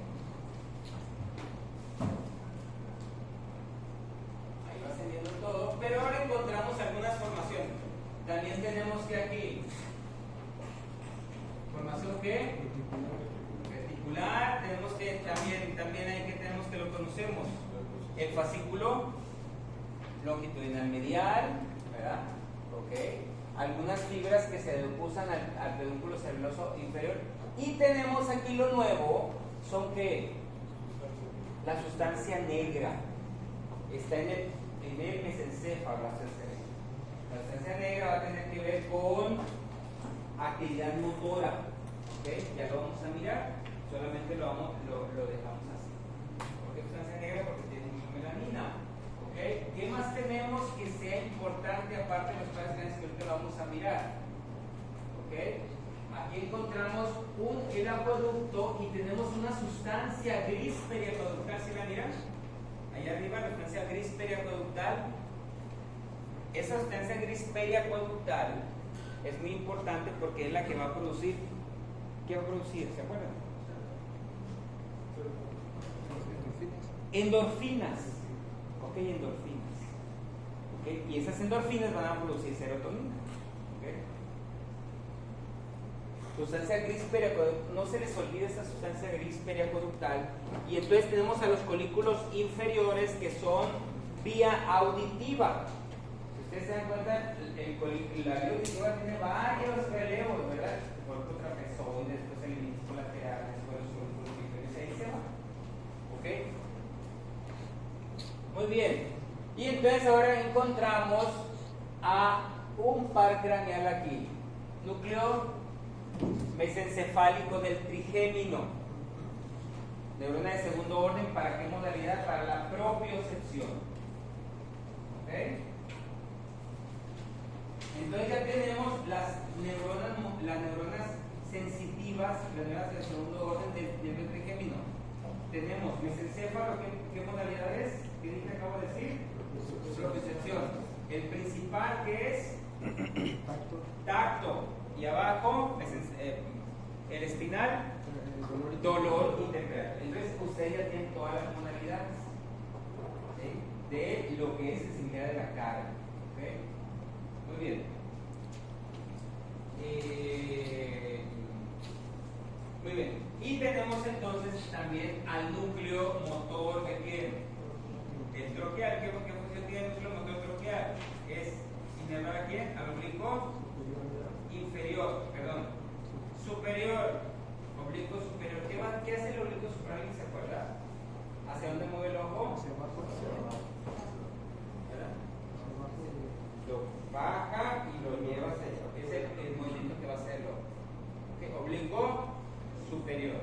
Ahí va ascendiendo todo, pero ahora encontramos algunas formaciones. También tenemos que aquí, formación que ventricular, tenemos que también hay que tenemos que lo conocemos. El fascículo longitudinal medial, ¿verdad? Ok. Algunas fibras que se decusan al pedúnculo cerebeloso inferior. Y tenemos aquí lo nuevo, son que la sustancia negra está en el mesencéfalo. La sustancia negra va a tener que ver con actividad motora. ¿Okay? Ya lo vamos a mirar, solamente lo dejamos así. ¿Por qué sustancia negra? Porque tiene mucha melanina. ¿Okay? ¿Qué más tenemos que sea importante aparte de los padres grandes que ahorita lo vamos a mirar? ¿Okay? Aquí encontramos el acueducto y tenemos una sustancia gris periacueductal. ¿Sí la miran? Allá arriba la sustancia gris periacueductal. Esa sustancia gris periacueductal es muy importante porque es la que va a producir. ¿Qué va a producir? ¿Se acuerdan? Endorfinas. Ok, endorfinas. Okay. Y esas endorfinas van a producir serotonina. Okay. Sustancia gris periacueductal, no se les olvide esa sustancia gris periacueductal. Y entonces tenemos a los colículos inferiores que son vía auditiva. Si ustedes se dan cuenta, la vía auditiva tiene varios relevos, ¿verdad? Corto trapezoide, después el ilitisco lateral, después los colículos inferiores, ahí se va. ¿Ok? Muy bien. Y entonces ahora encontramos a un par craneal aquí. Núcleo mesencefálico del trigémino. Neurona de segundo orden, ¿para qué modalidad? Para la propiocepción. ¿Ok? Entonces ya tenemos las neuronas sensitivas, las neuronas de segundo orden del trigémino. Tenemos mesencéfalo, ¿qué modalidad es? ¿Qué dije acabo de decir? Propiocepción. El principal que es tacto. Y abajo, el espinal, dolor y temperar. Entonces, ustedes ya tienen todas las modalidades, ¿sí? De lo que es sensibilidad de la cara. ¿Okay? Muy bien. Muy bien. Y tenemos entonces también al núcleo motor que tiene. El troqueal, ¿qué función tiene el núcleo motor troqueal? Es inervar a quién? Al oblicuo inferior, superior, oblicuo superior. ¿Qué hace el oblicuo superior? ¿Se acuerda? ¿Hacia dónde mueve el ojo? Hacia abajo. ¿Verdad? Lo baja y lo lleva hacia allá. Es el movimiento que va a hacer el ojo. ¿Okay? Oblicuo superior.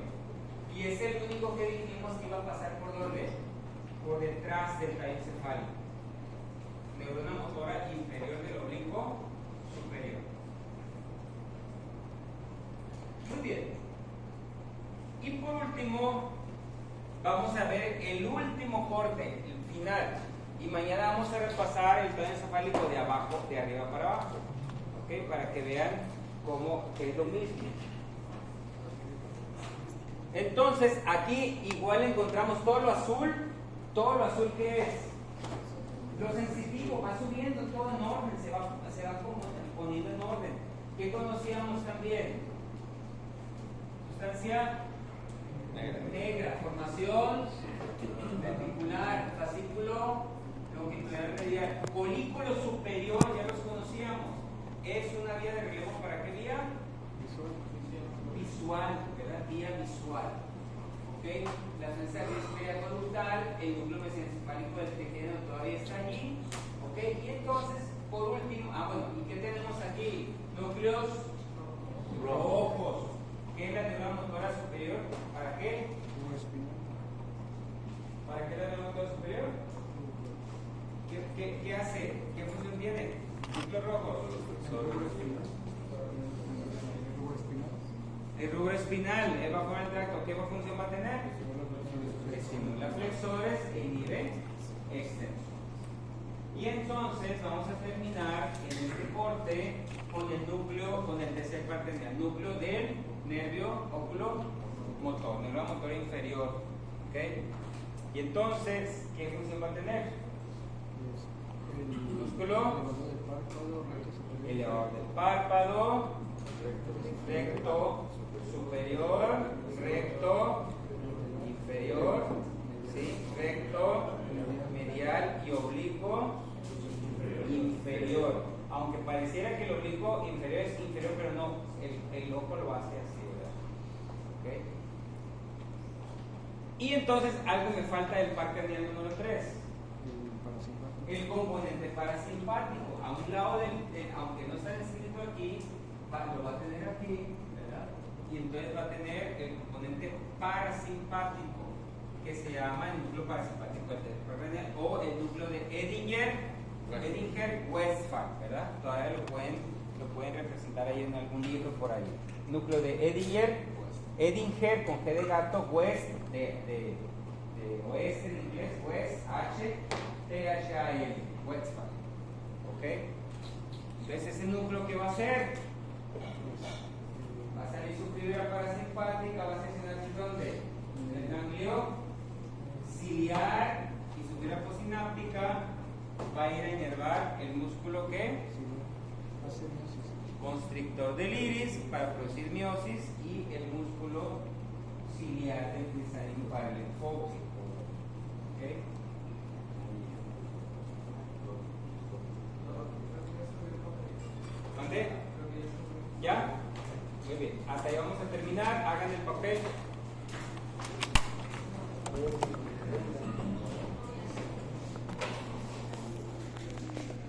Y es el único que dijimos que iba a pasar por dónde? Por detrás del tallo encefálico. Neurona motora inferior del oblicuo superior. Muy bien. Y por último, vamos a ver el último corte, el final. Y mañana vamos a repasar el tallo encefálico de abajo, de arriba para abajo. ¿Ok? Para que vean que es lo mismo. Entonces, aquí igual encontramos todo lo azul. Todo lo azul que es lo sensitivo, va subiendo todo en orden, se va poniendo en orden. ¿Qué conocíamos también? Sustancia negra, formación ventricular, fascículo longitudinal medial, colículo superior, ya los conocíamos. Es una vía de relevo para qué vía? Visual, ¿verdad? Vía visual. ¿Okay? La sustancia gris periacueductal, el núcleo mesencefálico del trigémino todavía está allí. ¿Okay? Y entonces, por último, ¿y qué tenemos aquí? Núcleos rojos. ¿Qué es la neurona motora superior? ¿Para qué? ¿Para qué la neurona motora superior? ¿Qué hace? ¿Qué función tiene? Núcleos rojos. El rubro espinal, va a formar el tracto. ¿Qué función va a tener? Estimula flexores e inhibe extensores. Y entonces vamos a terminar en este corte con el núcleo, con el tercer parte del núcleo del nervio oculomotor, nervio motor inferior. ¿Okay? Y entonces, ¿qué función va a tener? Músculo elevador del párpado, recto superior, recto ojo lo hace así, ¿verdad? ¿Ok? Y entonces algo me falta del par craneal número 3. El componente parasimpático. A un lado aunque no está escrito aquí, lo va a tener aquí, ¿verdad? Y entonces va a tener el componente parasimpático, que se llama el núcleo parasimpático craneal, o el núcleo de Edinger-Westphal, ¿verdad? Todavía lo pueden representar ahí en algún libro por ahí. Núcleo de Edinger con G de gato, West de oeste en inglés, West, T-H-A-L, Westphal. ¿Ok? Entonces ese núcleo, ¿qué va a hacer? Va a salir su fibra parasimpática, va a seccionar aquí donde, en el ganglio ciliar, y su fibra postsináptica va a ir a inervar el músculo que constrictor del iris para producir miosis y el músculo ciliar del cristalino para el enfoque. ¿Okay? ¿Dónde? ¿Ya? Muy bien. Hasta ahí vamos a terminar. Hagan el papel.